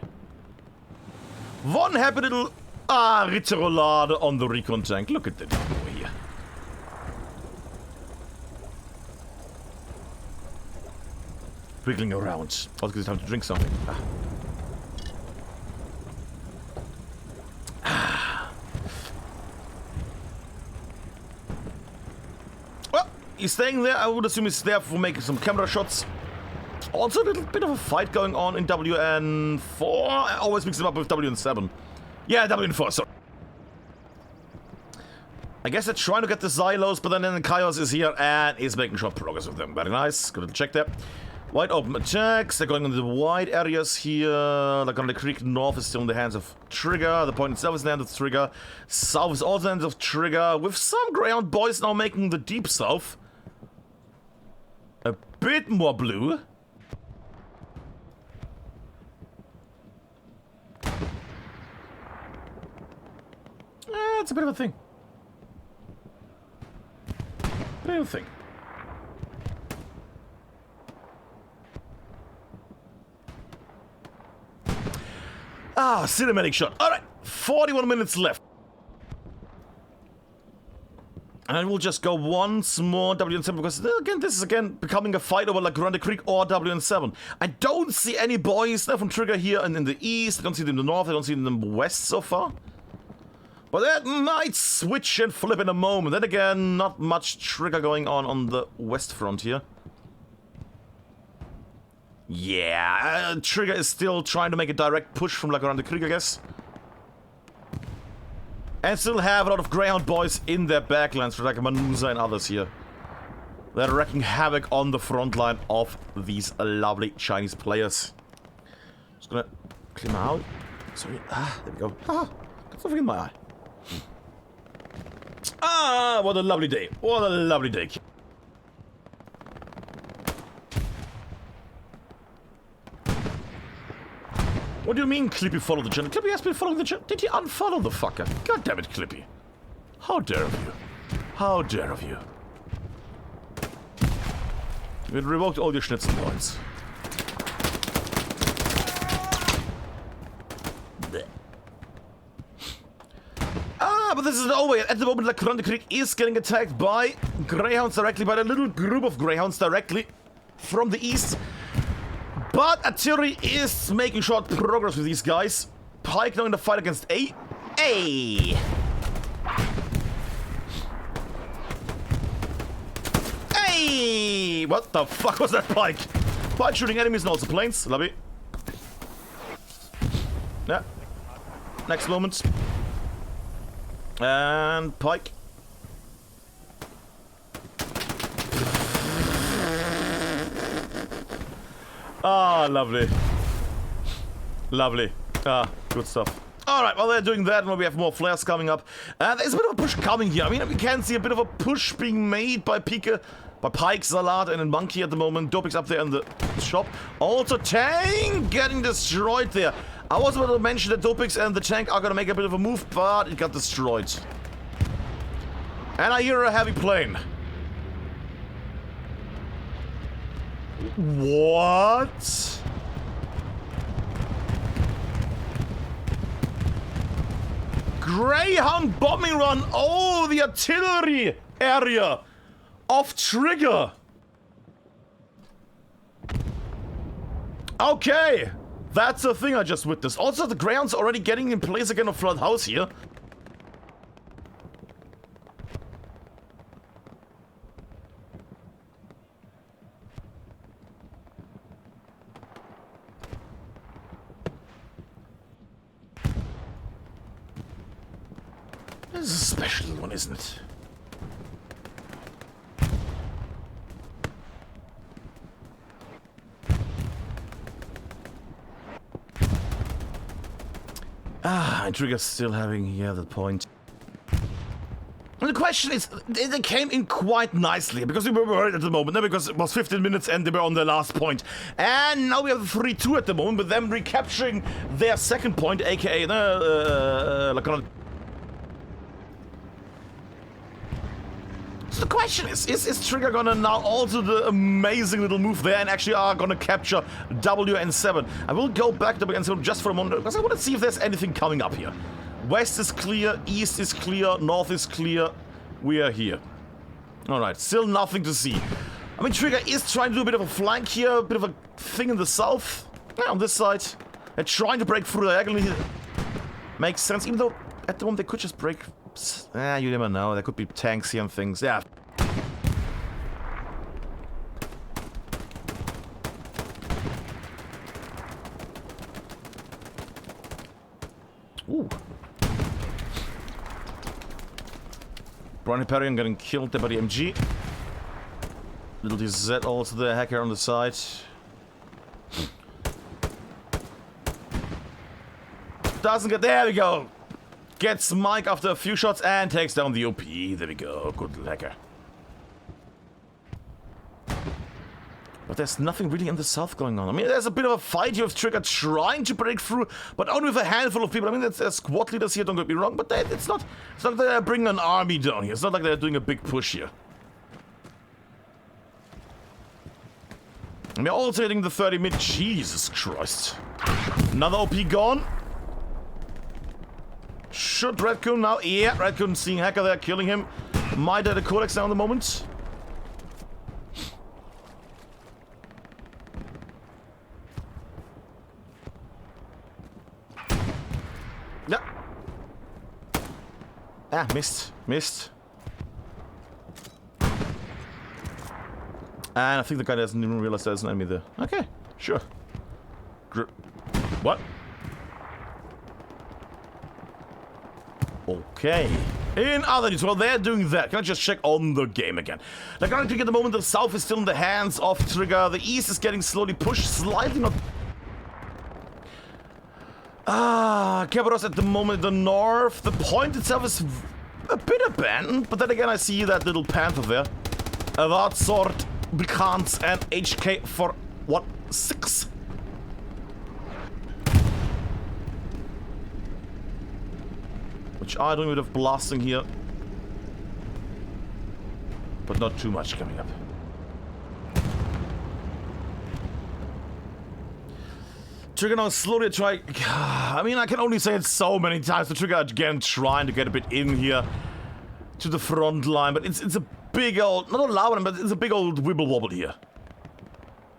One happy little... Ritterolade on the recon tank. Look at that boy here. Wiggling around. I was going to have to drink something. Well, he's staying there. I would assume he's there for making some camera shots. Also a little bit of a fight going on in WN4. I always mix them up with WN7. Yeah, WN4, sorry. I guess they're trying to get the Xylos, but then the Chaos is here and is making short progress with them. Very nice. Good to check there. Wide open attacks. They're going into the wide areas here. Like on the creek north is still in the hands of Trigger. The point itself is in the hands of Trigger. South is also in the hands of Trigger. With some Greyhound boys now making the deep south a bit more blue. It's a bit of a thing. Bit of a thing. Cinematic shot. Alright, 41 minutes left. And we'll just go once more WN7 because, again, this is again becoming a fight over like Grande Creek or WN7. I don't see any boys there from Trigger here and in the east. I don't see them in the north. I don't see them in the west so far. But that might switch and flip in a moment. Then again, not much Trigger going on the west front here. Yeah, Trigger is still trying to make a direct push from like around the creek, I guess. And still have a lot of Greyhound boys in their backlines for like Manusa and others here. They're wreaking havoc on the front line of these lovely Chinese players. Just gonna clean my out. Sorry. There we go. Got something in my eye. What a lovely day. What a lovely day. What do you mean Clippy followed the channel? Clippy has been following the channel. Did you unfollow the fucker? God damn it, Clippy. How dare of you? How dare of you? You revoked all your schnitzel points. But this isn't over yet. At the moment, La Grande Creek is getting attacked by Greyhounds directly, by a little group of Greyhounds directly from the east. But artillery is making short progress with these guys. Pike now in the fight against A. Hey! What the fuck was that Pike? Pike shooting enemies and also planes. Lobby. Yeah. Next moment. And Pike. Lovely. Lovely. Good stuff. Alright, while they're doing that, we have more flares coming up. There's a bit of a push coming here. I mean, we can see a bit of a push being made by Pike, Salat, and Monkey at the moment. Dopix up there in the shop. Also, Tank getting destroyed there. I was about to mention that Dopix and the tank are gonna make a bit of a move, but it got destroyed. And I hear a heavy plane. What? Greyhound bombing run. Oh, the artillery area of Trigger. Okay. That's the thing I just witnessed. Also, the Greyhounds already getting in place again of Flood House here. This is a special one, isn't it? And Trigger's still having, yeah, the point. mean, the question is, they came in quite nicely, because we were worried at the moment, because it was 15 minutes and they were on their last point. And now we have 3-2 at the moment, with them recapturing their second point, aka So the question is Trigger gonna now also do the amazing little move there and actually are gonna capture WN7? I will go back to WN7 just for a moment, because I want to see if there's anything coming up here. West is clear, east is clear, north is clear. We are here. Alright, still nothing to see. I mean, Trigger is trying to do a bit of a flank here, a bit of a thing in the south. Yeah, on this side. They're trying to break through diagonally. Makes sense, even though at the moment they could just break... you never know, there could be tanks here and things, yeah. Ooh. Brian Hyperion getting killed there by the MG. Little DZ also the hacker on the side. Doesn't get... There we go! Gets Mike after a few shots and takes down the OP. There we go. Good hacker. But there's nothing really in the south going on. I mean, there's a bit of a fight here with Trigger trying to break through, but only with a handful of people. I mean, there's squad leaders here, don't get me wrong, but it's not like they're bringing an army down here. It's not like they're doing a big push here. And we're also hitting the 30 mid. Jesus Christ. Another OP gone. Should Redcoon now? Yeah, Redcoon seeing Hacker there, killing him. Might have the Codex now in the moment. Yeah. Ah, missed. Missed. And I think the guy doesn't even realize there's an enemy there. Okay, sure. What? Okay. In other news, while they're doing that, can I just check on the game again? Like, I think at the moment the south is still in the hands of Trigger. The east is getting slowly pushed, slightly not... Kerberos at the moment in the north. The point itself is a bit abandoned, but then again I see that little panther there. That sort becomes an HK for, what, 6? Which are doing a bit of blasting here. But not too much coming up. Trigger now slowly try... I mean, I can only say it so many times. The Trigger again trying to get a bit in here to the front line. But it's a big old... Not a loud one, but it's a big old wibble wobble here.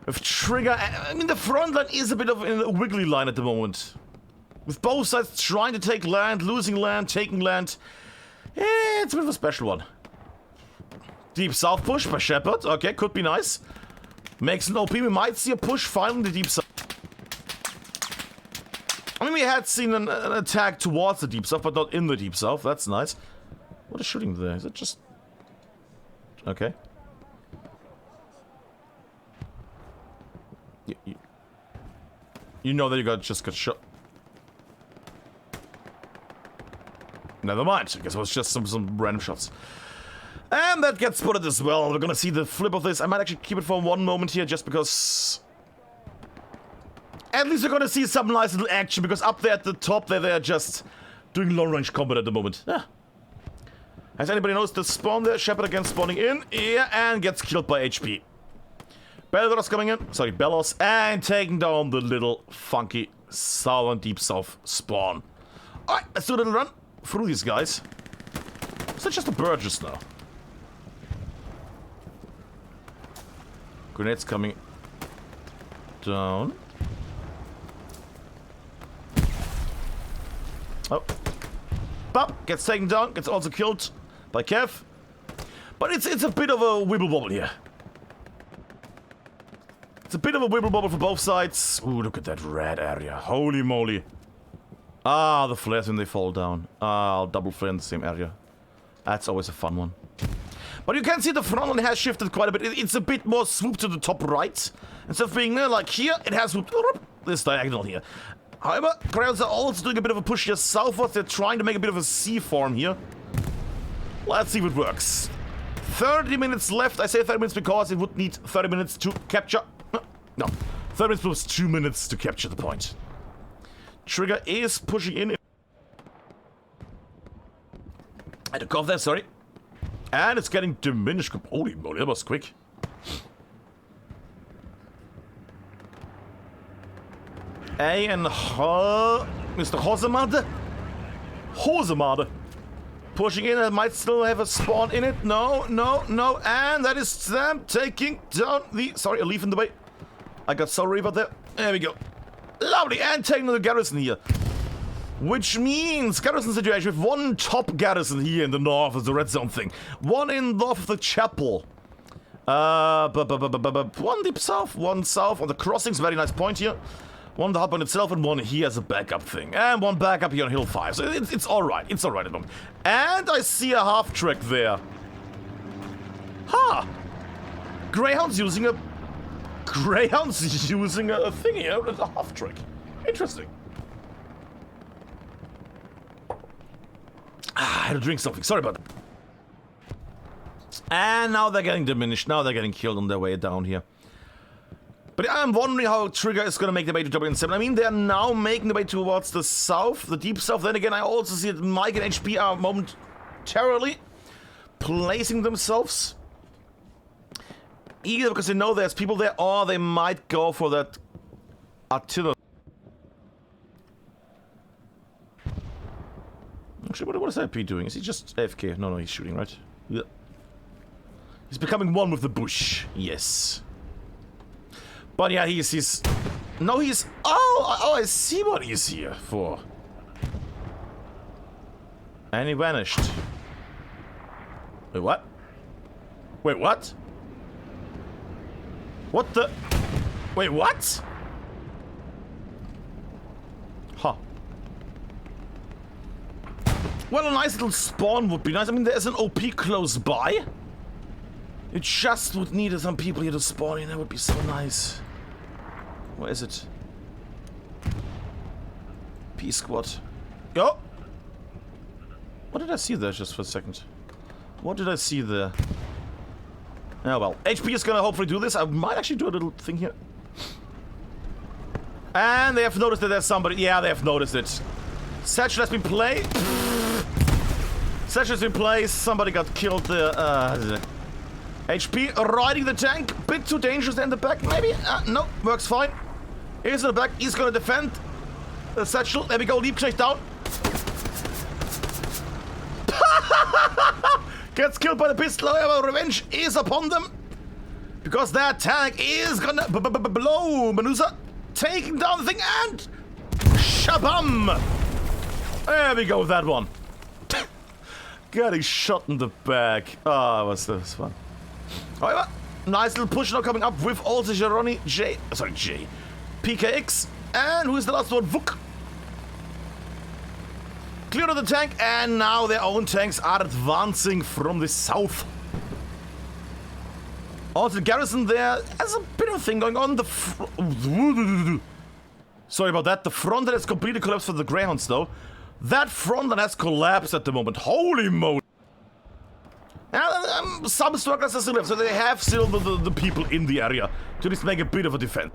With Trigger... I mean, the front line is a bit of a wiggly line at the moment. With both sides trying to take land, losing land, taking land. It's a bit of a special one. Deep south push by Shepard. Okay, could be nice. Makes an OP. We might see a push finally in the deep south. I mean, we had seen an attack towards the deep south, but not in the deep south. That's nice. What is shooting there? Is it just... Okay. You know that you just got shot. Never mind. I guess it was just some random shots. And that gets spotted as well. We're gonna see the flip of this. I might actually keep it for one moment here, just because... At least we're gonna see some nice little action, because up there at the top, they're just doing long-range combat at the moment. Yeah. Has anybody noticed the spawn there? Shepard again spawning in. Yeah, and gets killed by HP. Belos coming in. Sorry, Belos. And taking down the little funky southern deep south spawn. Alright, let's do a little run through these guys. Is that just a Burgess now? Grenades coming down. Oh. Bop, gets taken down, gets also killed by Kev. But it's a bit of a wibble wobble here. It's a bit of a wibble wobble for both sides. Ooh, look at that red area. Holy moly. Ah, the flares when they fall down. Ah, I'll double flare in the same area. That's always a fun one. But you can see the front line has shifted quite a bit. It's a bit more swooped to the top right. Instead of being like here, it has swooped this diagonal here. However, Greyhounds are also doing a bit of a push here southwards. They're trying to make a bit of a C form here. Let's see if it works. 30 minutes left. I say 30 minutes because it would need 30 minutes to capture. No. 30 minutes plus 2 minutes to capture the point. Trigger is pushing in. I had to cough there, sorry. And it's getting diminished. Holy moly, that was quick. A and Mr. Hosemade. Pushing in, it might still have a spawn in it. No, no, no. And that is them taking down the... Sorry, a leaf in the way. I got sorry about that. There we go. Lovely. And taking the garrison here. Which means garrison situation with one top garrison here in the north is the red zone thing. One in north of the chapel. One deep south, one south on the crossings. Very nice point here. One the hub on itself and one here as a backup thing. And one backup here on Hill 5. So it's alright. It's alright at the moment. And I see a half track there. Huh. Greyhounds using a thing here. A half track. Interesting. I had to drink something. Sorry about that. And now they're getting diminished. Now they're getting killed on their way down here. But I'm wondering how Trigger is going to make their way to WN7. I mean, they're now making their way towards the south, the deep south. Then again, I also see that Mike and HP are momentarily placing themselves. Either because they know there's people there, or they might go for that artillery. Actually, what is IP doing? Is he just AFK? No, he's shooting, right? Yeah. He's becoming one with the bush. Yes. But yeah, he's... No, he's... Oh, I see what he's here for. And he vanished. Wait, what? Wait, what? What the... Wait, what? Huh. Well, a nice little spawn would be nice. I mean, there's an OP close by. It just would need some people here to spawn in. That would be so nice. Where is it? P squad. Yo! What did I see there just for a second? What did I see there? Oh well. HP is gonna hopefully do this. I might actually do a little thing here. And they have noticed that there's somebody. Yeah, they have noticed it. Satchel has been played. Satchel has been placed. Somebody got killed there. HP riding the tank. Bit too dangerous in the back, maybe? No, works fine. He's in the back. He's gonna defend the Satchel. There we go. Liebknecht down. Gets killed by the pistol. However, revenge is upon them. Because that tank is gonna blow Menusa. Taking down the thing and... Shabam! There we go with that one. Getting shot in the back. Ah, what's this fun? However, nice little push now coming up with also Jeroni J. Sorry, J. PKX. And who is the last one? Vuk. Clear of the tank, and now their own tanks are advancing from the south. Also, the garrison there has a bit of a thing going on. Sorry about that. The front that has completely collapsed for the Greyhounds, though. That front that has collapsed at the moment. Holy moly. Some strugglers are still left, so they have still the people in the area to just make a bit of a defense.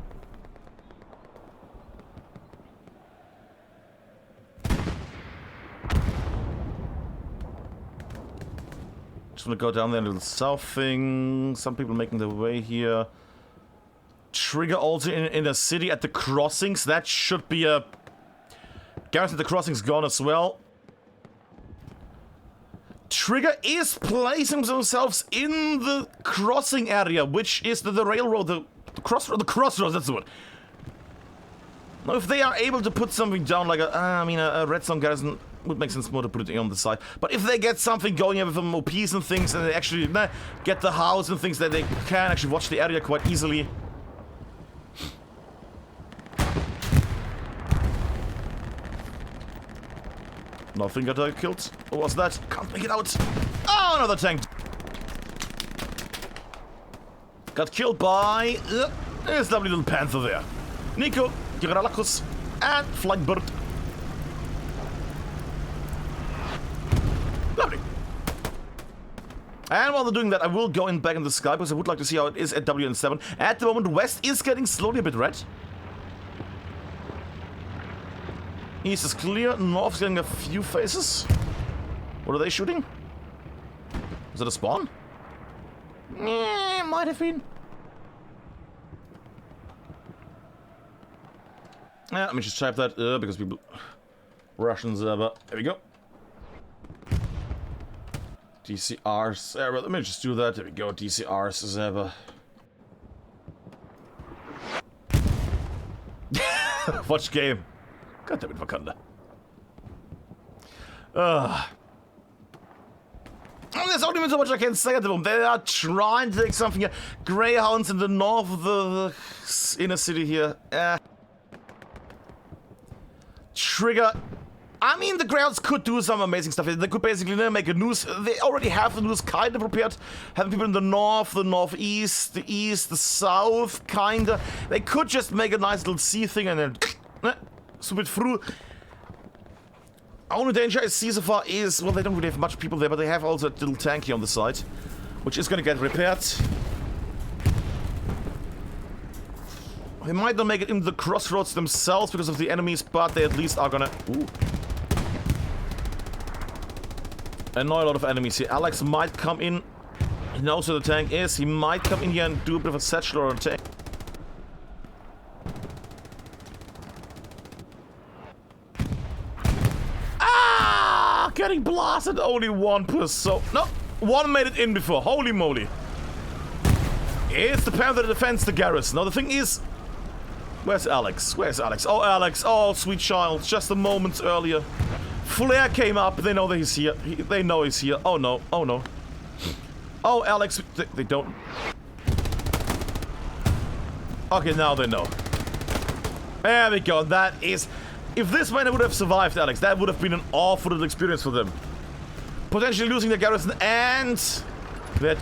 Just want to go down there a little south thing. Some people making their way here. Trigger also in the city at the crossings. That should be a... Garrison at the crossings gone as well. Trigger is placing themselves in the crossing area, which is the railroad, the crossroads, that's the word. Now, if they are able to put something down, like a redstone garrison, would make sense more to put it on the side. But if they get something going with some OPs and things, and they actually get the house and things, that they can actually watch the area quite easily. Nothing got killed. What was that? Can't make it out. Oh, another tank. Got killed by this lovely little panther there. Nico, Giralakus, and Flying-Bird. Lovely. And while they're doing that, I will go in back in the sky because I would like to see how it is at WN7. At the moment, West is getting slowly a bit red. East is clear. North is getting a few faces. What are they shooting? Is that a spawn? Might have been. Yeah, let me just type that because people... Russian server. There we go. DCR server. Let me just do that. There we go. DCR server. Watch game. God damn it, Wakanda. There's only so much I can say at the moment. They are trying to take something here. Greyhounds in the north of the inner city here. Trigger. I mean, the Greyhounds could do some amazing stuff. They could basically make a noose. They already have the noose kind of prepared. Having people in the north, the northeast, the east, the south, kinda. They could just make a nice little sea thing and then swoop it through. Only danger I see so far is, well, they don't really have much people there, but they have also a little tanky on the side, which is gonna get repaired. They might not make it into the crossroads themselves because of the enemies, but they at least are gonna... Ooh. Annoy a lot of enemies here. Alex might come in. He knows where the tank is. He might come in here and do a bit of a satchel or a tank. Ah! Getting blasted. Only one person. No, one made it in before. Holy moly. It's the Panther that defends the garrison. Now the thing is... Where's Alex? Where's Alex? Oh, Alex. Oh, sweet child. Just a moment earlier. Flare came up. They know that he's here. They know he's here. Oh, no. Oh, no. Oh, Alex. They don't. Okay, now they know. There we go. That is... If this man would have survived, Alex, that would have been an awful little experience for them. Potentially losing the garrison and... that...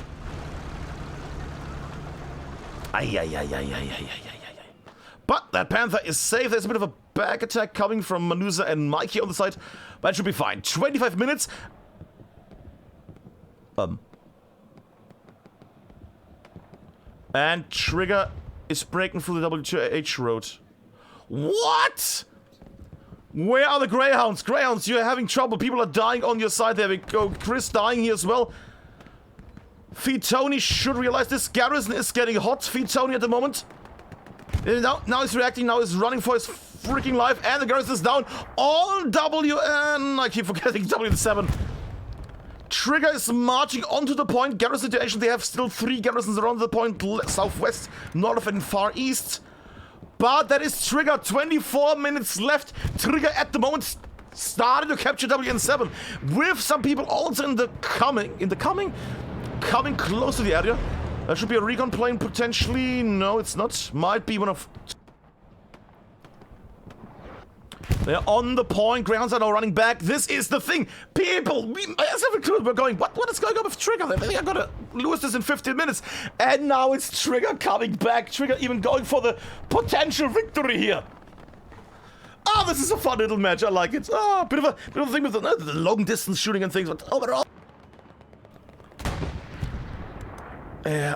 But that Panther is safe. There's a bit of a back attack coming from Manusa and Mikey on the side. But it should be fine. 25 minutes. And Trigger is breaking through the W2H road. What? Where are the Greyhounds? Greyhounds, you're having trouble. People are dying on your side. There we go. Chris dying here as well. Tony should realize this garrison is getting hot. Tony at the moment. Now he's reacting, now he's running for his freaking life, and the garrison is down. All WN, I keep forgetting WN7. Trigger is marching onto the point. Garrison situation, they have still 3 garrisons around the point, southwest, north, and far east. But that is Trigger, 24 minutes left. Trigger at the moment started to capture WN7, with some people also coming close to the area. There should be a recon plane potentially. No, it's not. Might be one of... They're on the point. Greyhounds are now running back. This is the thing. People, we're going, what is going on with Trigger? They are gonna lose this in 15 minutes. And now it's Trigger coming back. Trigger even going for the potential victory here. Oh, this is a fun little match. I like it. Oh, bit of a thing with the long distance shooting and things, but overall... Yeah.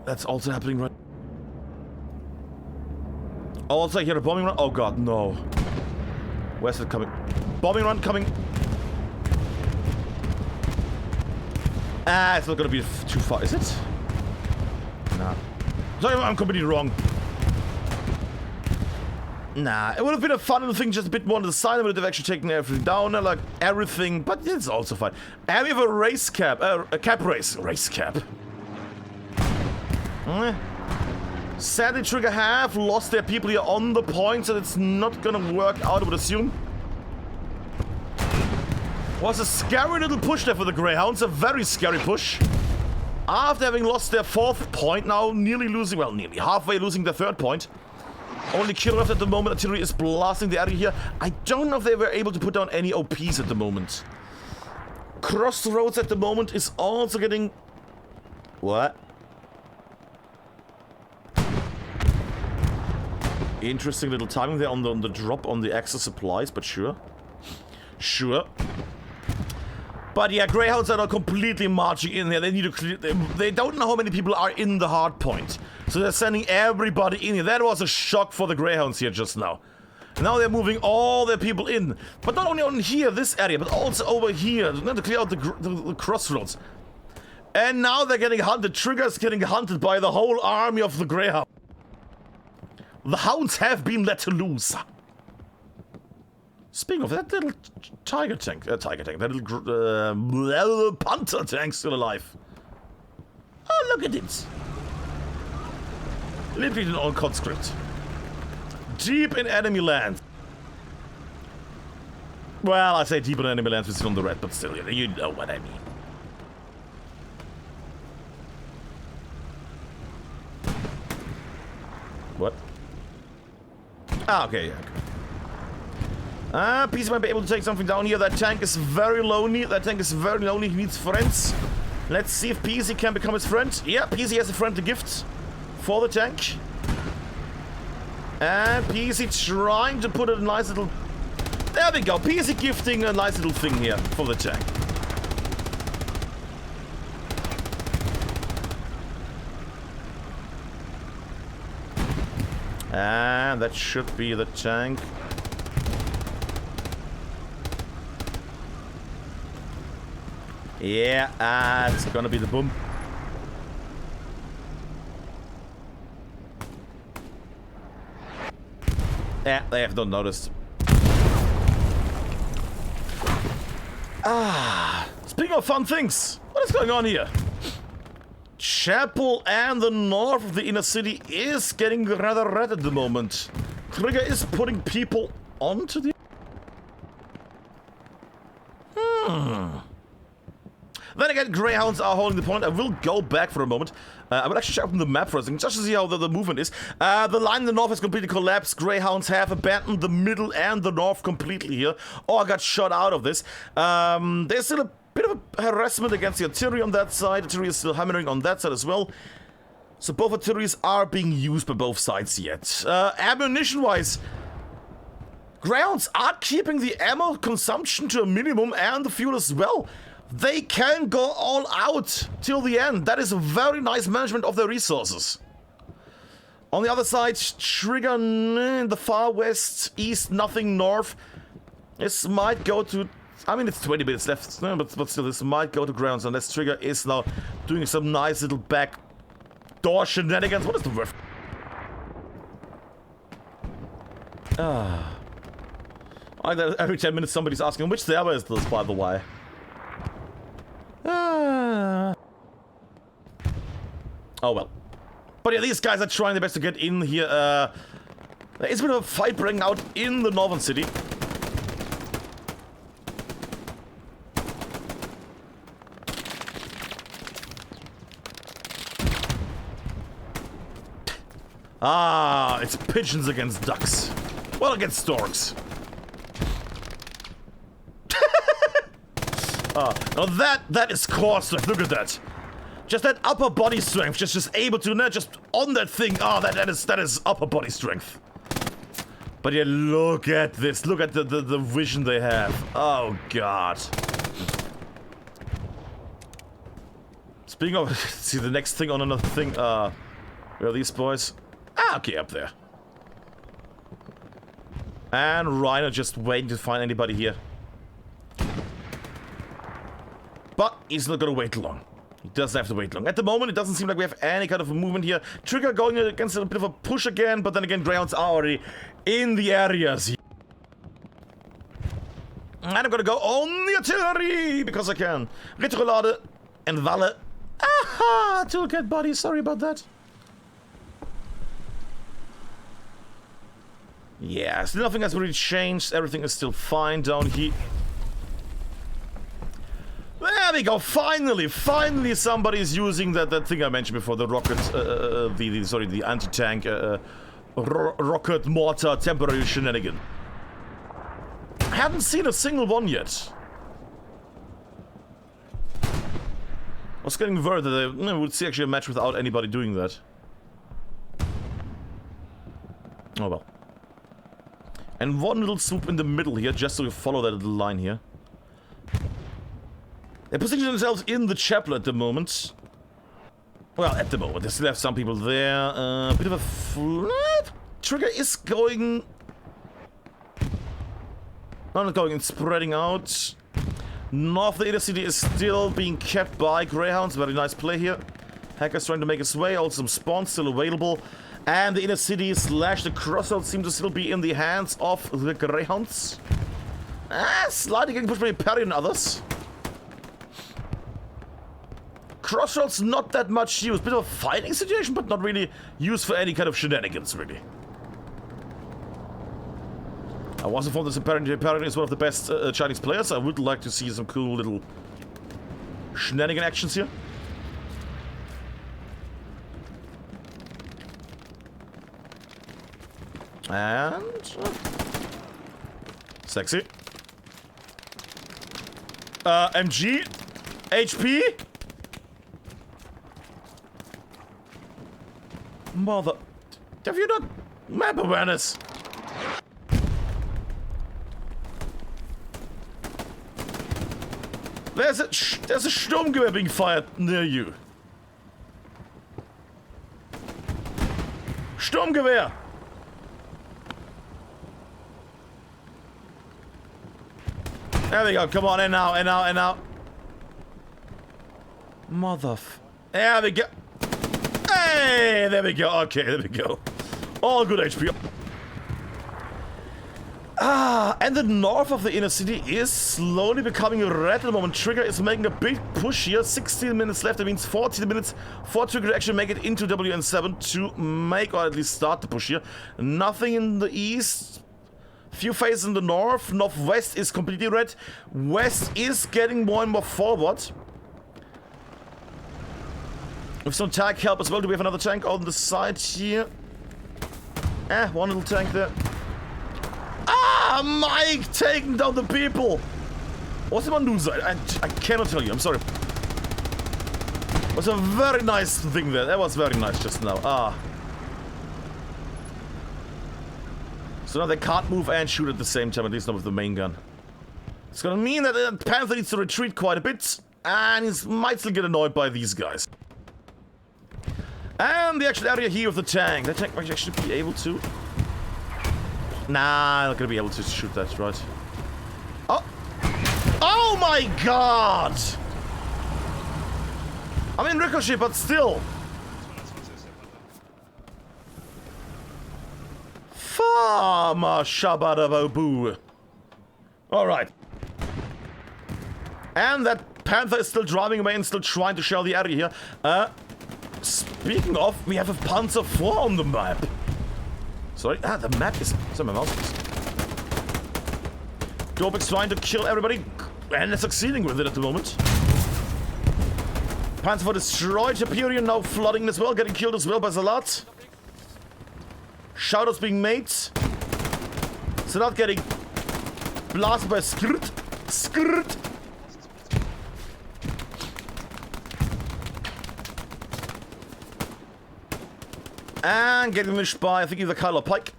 That's also happening right. Also, I hear a bombing run. Oh god, no. Where's it coming? Bombing run coming. It's not gonna be too far, is it? Nah. Sorry, I'm completely wrong. Nah, it would have been a fun little thing, just a bit more on the side. I would have actually taken everything down, like everything, but it's also fine. And we have a race cap, a cap race. Race cap. Sadly, Trigger have lost their people here on the point, so it's not gonna work out, I would assume. Was a scary little push there for the Greyhounds, a very scary push. After having lost their 4th point, now nearly halfway losing their 3rd point. Only kill left at the moment. Artillery is blasting the area here. I don't know if they were able to put down any OPs at the moment. Crossroads at the moment is also getting... What? Interesting little timing there on the drop on the extra supplies, but sure. Sure. But yeah, Greyhounds are not completely marching in here. They need to clear. They don't know how many people are in the hard point. So they're sending everybody in here. That was a shock for the Greyhounds here just now. Now they're moving all their people in. But not only on here, this area, but also over here. To clear out the crossroads. And now they're getting hunted. Trigger's getting hunted by the whole army of the Greyhound. The hounds have been let loose. Speaking of that little that little punter tank still alive. Oh, look at it. Living on conscript. Deep in enemy land. Well, I say deep in enemy land, we're still on the red, but still, you know what I mean. What? Ah, okay, yeah, okay. PC might be able to take something down here. That tank is very lonely. He needs friends. Let's see if PC can become his friend. Yeah, PC has a friendly gift for the tank. And PC trying to put a nice little... There we go. PC gifting a nice little thing here for the tank. And that should be the tank. Yeah, it's gonna be the boom. Yeah, they have not noticed. Speaking of fun things, what is going on here? Chapel and the north of the inner city is getting rather red at the moment. Trigger is putting people onto the... Then again, Greyhounds are holding the point. I will go back for a moment. I will actually open the map for a second, just to see how the movement is. The line in the north has completely collapsed. Greyhounds have abandoned the middle and the north completely here. Or got shot out of this. There's still a bit of a harassment against the artillery on that side. Artillery is still hammering on that side as well. So both artilleries are being used by both sides yet. Ammunition-wise, Greyhounds are keeping the ammo consumption to a minimum and the fuel as well. They can go all out till the end. That is a very nice management of their resources. On the other side, Trigger in the far west, east, nothing north. This might go to... I mean, it's 20 minutes left, but still, this might go to grounds unless Trigger is now doing some nice little back door shenanigans. What is the word? I like that every 10 minutes somebody's asking, which server is this, by the way? Oh well. But yeah, these guys are trying their best to get in here. There is a bit of a fight breaking out in the northern city. It's pigeons against ducks. Well, against storks. Now that is core strength. Look at that. Just that upper body strength. Just able to just on that thing. That is upper body strength. But yeah, look at this. Look at the vision they have. Oh god. Speaking of, see the next thing on another thing. Where are these boys? Okay, up there. And Rhino just waiting to find anybody here. But he's not gonna wait long. He doesn't have to wait long. At the moment, it doesn't seem like we have any kind of a movement here. Trigger going against a bit of a push again, but then again, Greyhounds are already in the areas. And I'm gonna go on the artillery because I can. Retrolade and Walle. Aha! Toolcat body, sorry about that. Yeah, still nothing has really changed. Everything is still fine down here. There we go, finally somebody's using that thing I mentioned before, the rocket, the anti-tank, rocket mortar temporary shenanigan. Haven't seen a single one yet. I was getting worried that we would see actually a match without anybody doing that. Oh well. And one little swoop in the middle here, just so we follow that little line here. They position themselves in the chapel at the moment. Well, at the moment, they still have some people there. A bit of a flat. Trigger is going... No, not going, it's spreading out. North of the inner city is still being kept by Greyhounds. Very nice play here. Hacker's trying to make his way. Also some spawns still available. And the inner city / the crossroads seem to still be in the hands of the Greyhounds. Slightly getting pushed by Perry and others. Crossroads not that much used. Bit of a fighting situation, but not really used for any kind of shenanigans, really. I was informed that apparently is one of the best Chinese players. I would like to see some cool little shenanigan actions here. And... sexy. MG. HP. Mother... Have you not... Map awareness? There's a Sturmgewehr being fired near you. Sturmgewehr! There we go, come on, and now. There we go. Hey, there we go, okay, there we go. All good HP. And the north of the inner city is slowly becoming red at the moment. Trigger is making a big push here. 16 minutes left. That means 14 minutes for Trigger to actually make it into WN7 to make, or at least start the push here. Nothing in the east. Few phases in the north. Northwest is completely red. West is getting more and more forward. With some tank help as well. Do we have another tank on the side here? One little tank there. Mike taking down the people! What's the one side? I cannot tell you, I'm sorry. It was a very nice thing there. That was very nice just now. So now they can't move and shoot at the same time, at least not with the main gun. It's gonna mean that the Panther needs to retreat quite a bit, and he might still get annoyed by these guys. And the actual area here of the tank. That tank might actually be able to... Nah, I'm not gonna be able to shoot that, right? Oh! Oh my god! I'm in ricochet, but still! Farma shabadababoo. Alright. And that Panther is still driving away and still trying to shell the area here. Speaking of, we have a Panzer IV on the map. Sorry, the map is... Sorry, my mouse is... Dobek's trying to kill everybody, and they're succeeding with it at the moment. Panzer IV destroyed, Hyperion now flooding as well, getting killed as well by Salat. Shoutouts being made. Salat getting blasted by Skirt. Skirt! And getting finished by, I think, either Kyle or Pike.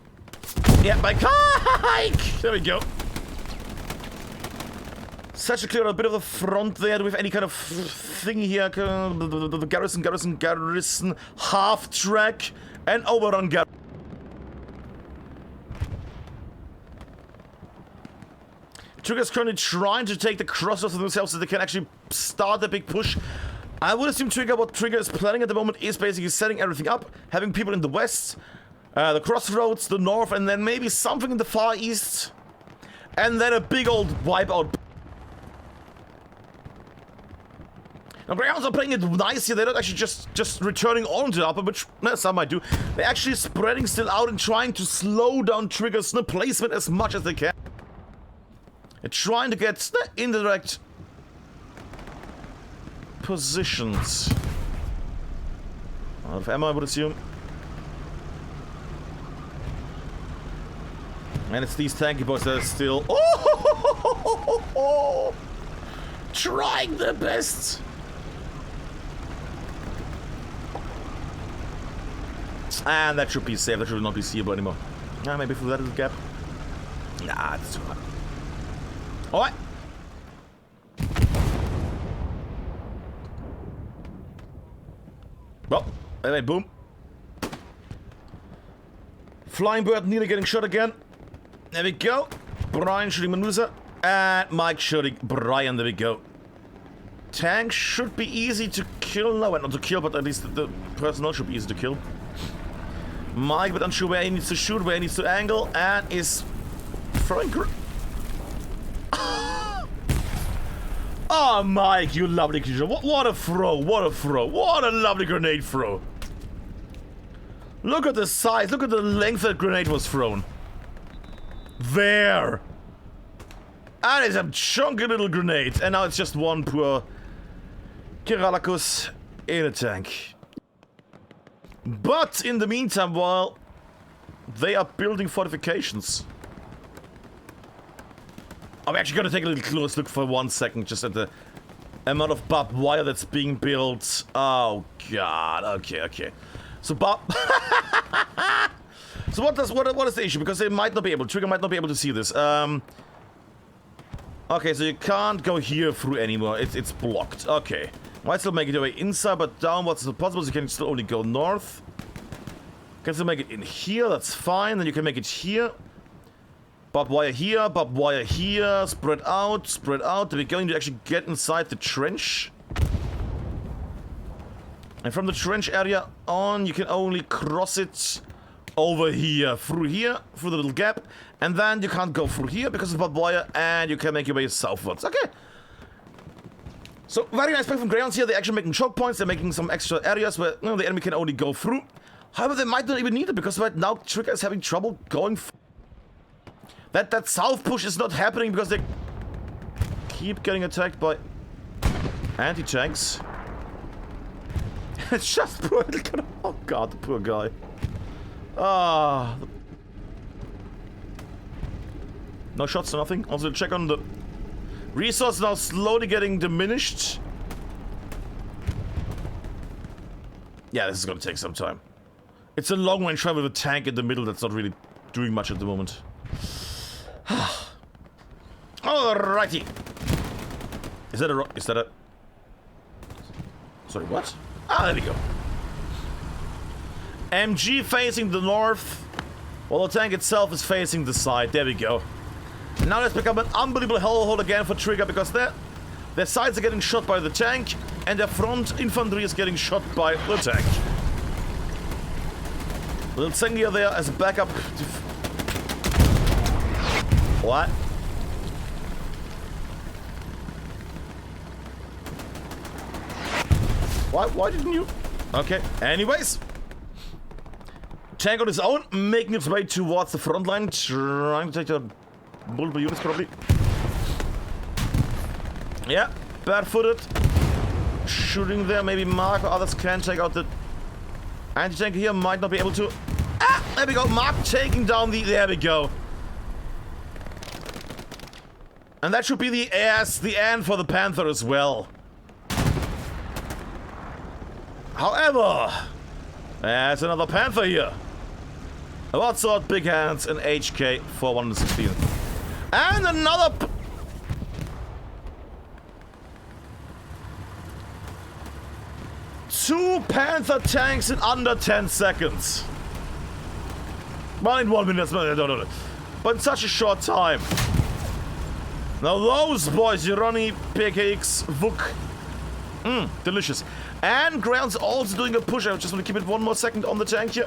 Yeah, by Pike! There we go. Such a clear, a bit of the front there. Do we have any kind of thing here? The garrison, half track, and overrun garrison. Trigger's currently trying to take the crossroads of themselves so they can actually start the big push. I would assume what Trigger is planning at the moment is basically setting everything up, having people in the west, the crossroads, the north, and then maybe something in the far east, and then a big old wipeout. Now, Greyhounds are playing it nice here. They're not actually just returning on to the upper, which some might do. They're actually spreading still out and trying to slow down Trigger's placement as much as they can. They're trying to get the indirect positions. Out of ammo, I would assume. And it's these tanky boys that are still trying their best. And that should be safe. That should not be seeable anymore. Maybe through that little gap. Nah, it's too hard. Alright. Well, anyway, boom. Flying Bird nearly getting shot again. There we go. Brian shooting Menusa. And Mike shooting Brian. There we go. Tank should be easy to kill. No, not to kill, but at least the personnel should be easy to kill. Mike, but unsure where he needs to shoot, where he needs to angle, and is throwing. Oh, Mike, you lovely creature. What a throw. What a throw. What a lovely grenade throw. Look at the size. Look at the length that grenade was thrown. There. And it's a chunky little grenade. And now it's just one poor Kiralakus in a tank. But in the meantime, while they are building fortifications. I'm actually going to take a little close look for 1 second just at the amount of barbed wire that's being built. Oh, God. Okay. So, so what is the issue? Because they might not be able, Trigger might not be able to see this. Okay, so you can't go here through anymore. It's blocked. Okay. Might still make it your way inside, but downwards is possible. So you can still only go north. Can still make it in here. That's fine. Then you can make it here. Barbed wire here, spread out. We're going to actually get inside the trench. And from the trench area on, you can only cross it over here, through the little gap. And then you can't go through here because of barbed wire, and you can make your way southwards. Okay. So, very nice play from Greyhounds here. They're actually making choke points. They're making some extra areas where the enemy can only go through. However, they might not even need it because right now Trigger is having trouble going through. That south push is not happening because they keep getting attacked by anti-tanks. It's just poor little... Oh god, the poor guy. Ah. No shots, nothing. Also check on the resource now slowly getting diminished. Yeah, this is gonna take some time. It's a long range travel with a tank in the middle that's not really doing much at the moment. Alrighty. Is that a... Sorry, what? Ah, there we go. MG facing the north, while the tank itself is facing the side. There we go. Now it's become an unbelievable hellhole again for Trigger because their sides are getting shot by the tank, and their front infantry is getting shot by the tank. Little Zengia there as a backup. What? Why didn't you? Okay, anyways. Tank on his own, making its way towards the front line, trying to take the multiple units probably. Yeah, barefooted. Shooting there, maybe Mark or others can take out the anti-tank here, might not be able to. Ah, there we go, Mark taking down the, there we go. And that should be the end for the Panther as well. However, there's another Panther here. About sort, big hands, and HK 4116. And another... Two Panther tanks in under 10 seconds. Well, in 1 minute, no. But in such a short time. Now those boys, Jironi, PKX, Vuk. Delicious. And Greyhounds also doing a push. I just want to keep it 1 more second on the tank here.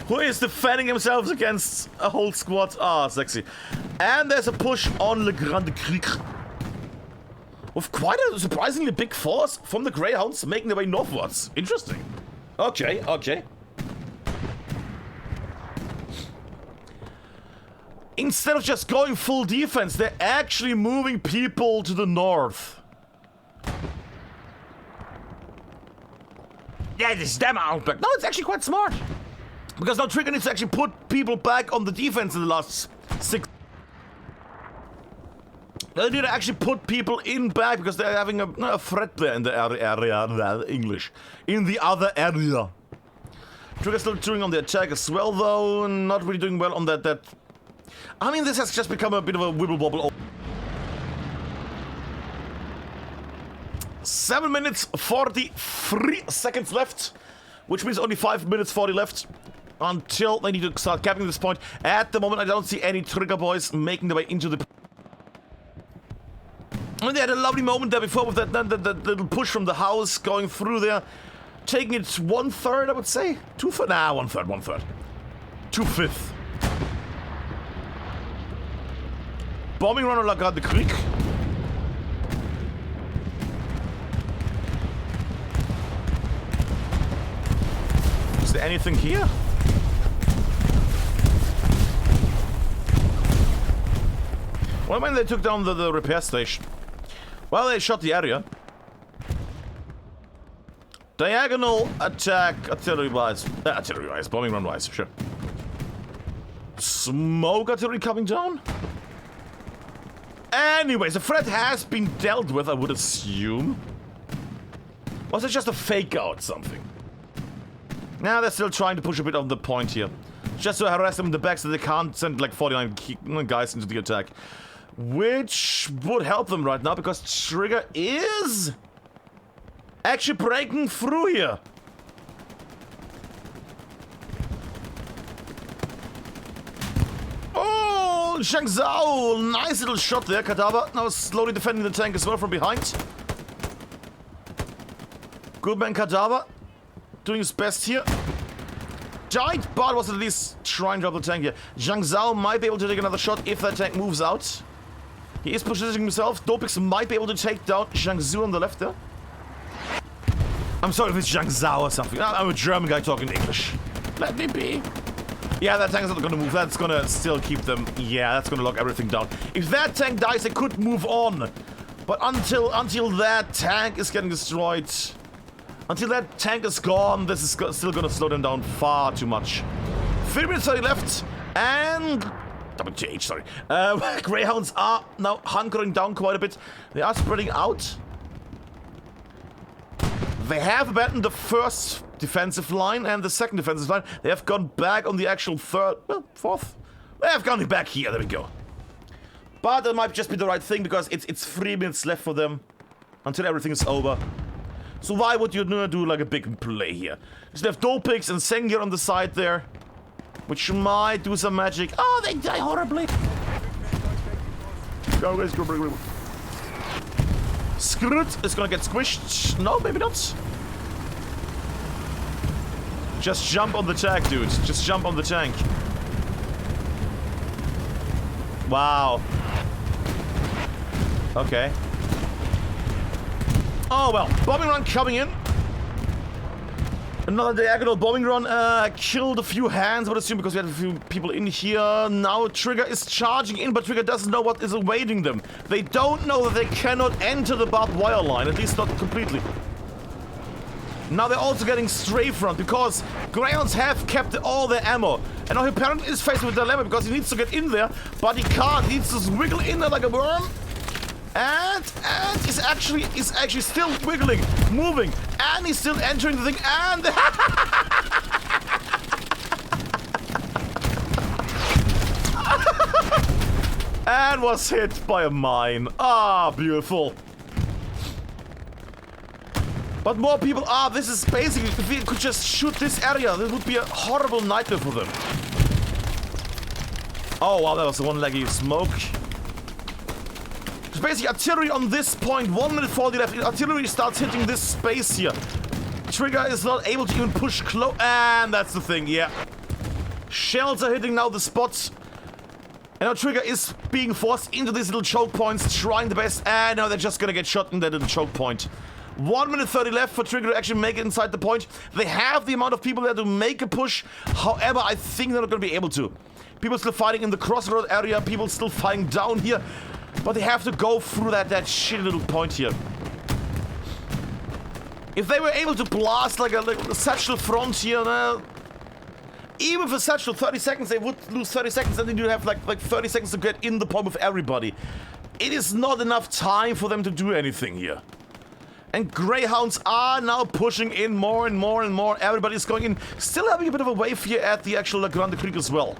Who is defending himself against a whole squad. Ah, sexy. And there's a push on Le Grande Krieg. With quite a surprisingly big force from the Greyhounds making their way northwards. Interesting. Okay. Instead of just going full defense, they're actually moving people to the north. Yeah, this is damn outback. No, it's actually quite smart. Because now Trigger needs to actually put people back on the defense in the last 6. They need to actually put people in back because they're having a threat there in the area, English. In the other area. Trigger's still doing on the attack as well, though. Not really doing well on that. I mean, this has just become a bit of a wibble wobble. 7 minutes 43 seconds left, which means only 5 minutes 40 left until they need to start capping this point. At the moment, I don't see any trigger boys making their way into the... And they had a lovely moment there before with that little push from the house going through there, taking it 1/3, I would say. 2/3? Nah, 1/3. 2/5. Bombing run on La Grande Creek. Is there anything here? Well, when they took down the repair station. Well, they shot the area. Diagonal attack, artillery-wise. Artillery-wise, bombing run-wise, sure. Smoke artillery coming down? Anyways, the threat has been dealt with, I would assume. Was it just a fake out something? Now they're still trying to push a bit on the point here. Just to harass them in the back so they can't send like 49 guys into the attack. Which would help them right now because Trigger is actually breaking through here. Oh, Zhang Zhao, nice little shot there. Cadaver now slowly defending the tank as well from behind. Good man Cadaver doing his best here. Giant Bard was at least trying to drop the tank here. Zhang Zhao might be able to take another shot if that tank moves out. He is positioning himself. Dopix might be able to take down Zhang Zhu on the left there. I'm sorry if it's Zhang Zhao or something. I'm a German guy talking English. Let me be. Yeah, that tank is not going to move. That's going to still keep them. Yeah, that's going to lock everything down. If that tank dies, they could move on. But until that tank is getting destroyed, until that tank is gone, this is still going to slow them down far too much. 3 minutes 30 left, and... WTH, sorry. Greyhounds are now hunkering down quite a bit. They are spreading out. They have abandoned the first defensive line and the second defensive line. They have gone back on the actual third, well, fourth. They have gone back here, there we go. But that might just be the right thing because it's 3 minutes left for them until everything is over. So why would you do like a big play here? Just have Dopix and Sengir on the side there, which might do some magic. Oh, they die horribly. Go, guys, go. Skrut is gonna get squished. No, maybe not. Just jump on the tank, dude. Just jump on the tank. Wow. Okay. Oh, well. Bombing run coming in. Another diagonal bombing run. Killed a few hands, I would assume, because we had a few people in here. Now Trigger is charging in, but Trigger doesn't know what is awaiting them. They don't know that they cannot enter the barbed wire line, at least not completely. Now they're also getting strafe front because Greyhounds have kept all their ammo. And now Hyperion is faced with a dilemma because he needs to get in there, but he can't. He needs to wiggle in there like a worm. And he's actually still wiggling, moving, and he's still entering the thing, and and was hit by a mine. Ah, beautiful. But more people are. This is basically, if we could just shoot this area, this would be a horrible nightmare for them. Oh wow, that was the one leggy smoke. Basically, artillery on this point, 1 minute 40 left. Artillery starts hitting this space here. Trigger is not able to even push close. And that's the thing, yeah. Shells are hitting now the spots. And now Trigger is being forced into these little choke points, trying the best. And now they're just gonna get shot in that little choke point. 1 minute 30 left for Trigger to actually make it inside the point. They have the amount of people there to make a push. However, I think they're not gonna be able to. People still fighting in the crossroad area. People still fighting down here. But they have to go through that shitty little point here. If they were able to blast like a satchel front here, even for satchel 30 seconds, they would lose 30 seconds, and then you have like 30 seconds to get in the point with everybody. It is not enough time for them to do anything here. And Greyhounds are now pushing in more and more and more. Everybody's going in. Still having a bit of a wave here at the actual La Grande Creek as well.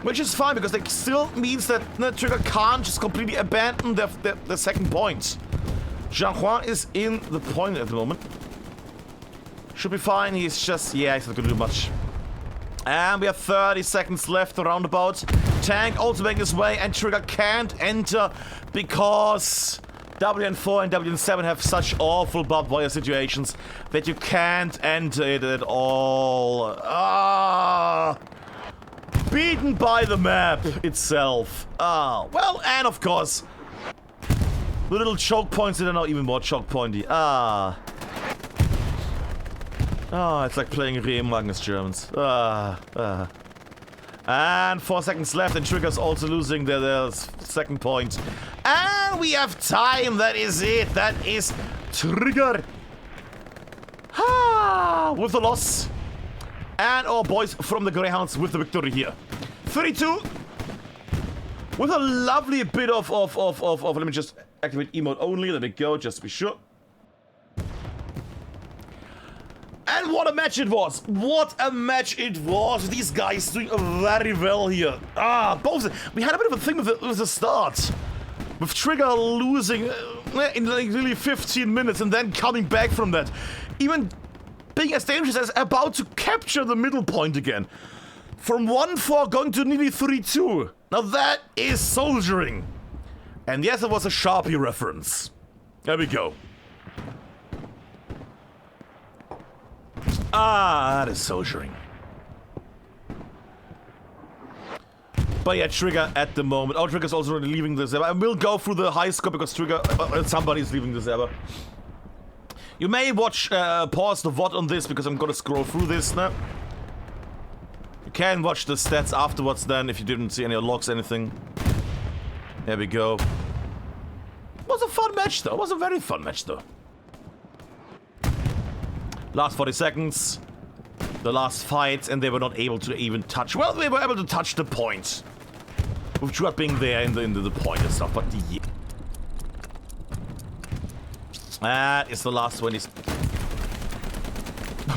Which is fine, because that still means that the Trigger can't just completely abandon the second point. Jean-Juan is in the point at the moment. Should be fine, he's just... yeah, he's not gonna do much. And we have 30 seconds left, roundabout. Tank also making his way, and Trigger can't enter because WN4 and WN7 have such awful barbed wire situations that you can't enter it at all. Ah! Beaten by the map itself. Ah, well, and of course, the little choke points that are now even more choke pointy. Ah. Ah, it's like playing Remagen as Germans. And 4 seconds left, and Trigger's also losing their second point. And we have time, that is it. That is Trigger. Ah, with the loss. And our boys from the Greyhounds with the victory here. 32. With a lovely bit of let me just activate emote only. Let me go, just to be sure. And what a match it was! What a match it was! These guys doing very well here. Ah, both. We had a bit of a thing with the start. With Trigger losing in like really 15 minutes and then coming back from that. Even being as dangerous as about to capture the middle point again. From 1-4 going to nearly 3-2. Now that is soldiering. And yes, it was a Sharpie reference. There we go. Ah, that is soldiering. But yeah, Trigger at the moment. Oh, Trigger's also already leaving the server. I will go through the high score because Trigger... somebody's leaving the server. You may watch, pause the VOD on this because I'm gonna scroll through this now. You can watch the stats afterwards then if you didn't see any logs, anything. There we go. It was a fun match though. It was a very fun match though. Last 40 seconds. The last fight, and they were not able to even touch. Well, they were able to touch the point. With Trigger being there in the point and stuff, but yeah. That is the last one. He's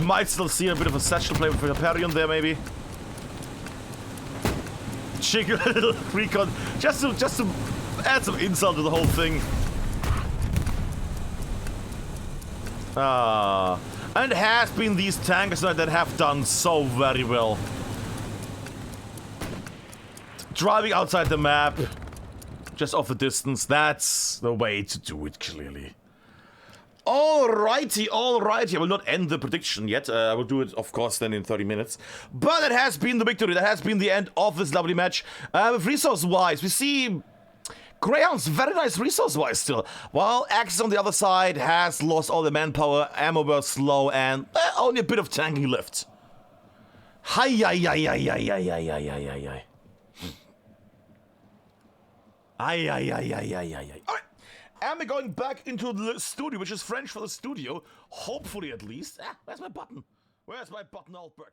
might still see a bit of a satchel play with Hyperion there, maybe. Cheeky little recon, just to add some insult to the whole thing. Ah, and it has been these tankers that have done so very well. Driving outside the map, just off the distance, that's the way to do it, clearly. Alrighty, alrighty. I will not end the prediction yet. I will do it, of course, then in 30 minutes. But it has been the victory. That has been the end of this lovely match. With resource-wise, we see Greyhounds very nice resource-wise still. While Axis on the other side has lost all the manpower, ammo was slow, and only a bit of tanking left. Hi-yi-yi-yi-yi-yi-yi-yi-yi-yi. Ay-yi-yi-yi-yi-yi-yi. Alright. And we're going back into the studio, which is French for the studio. Hopefully, at least. Ah, where's my button? Where's my button, Altberg?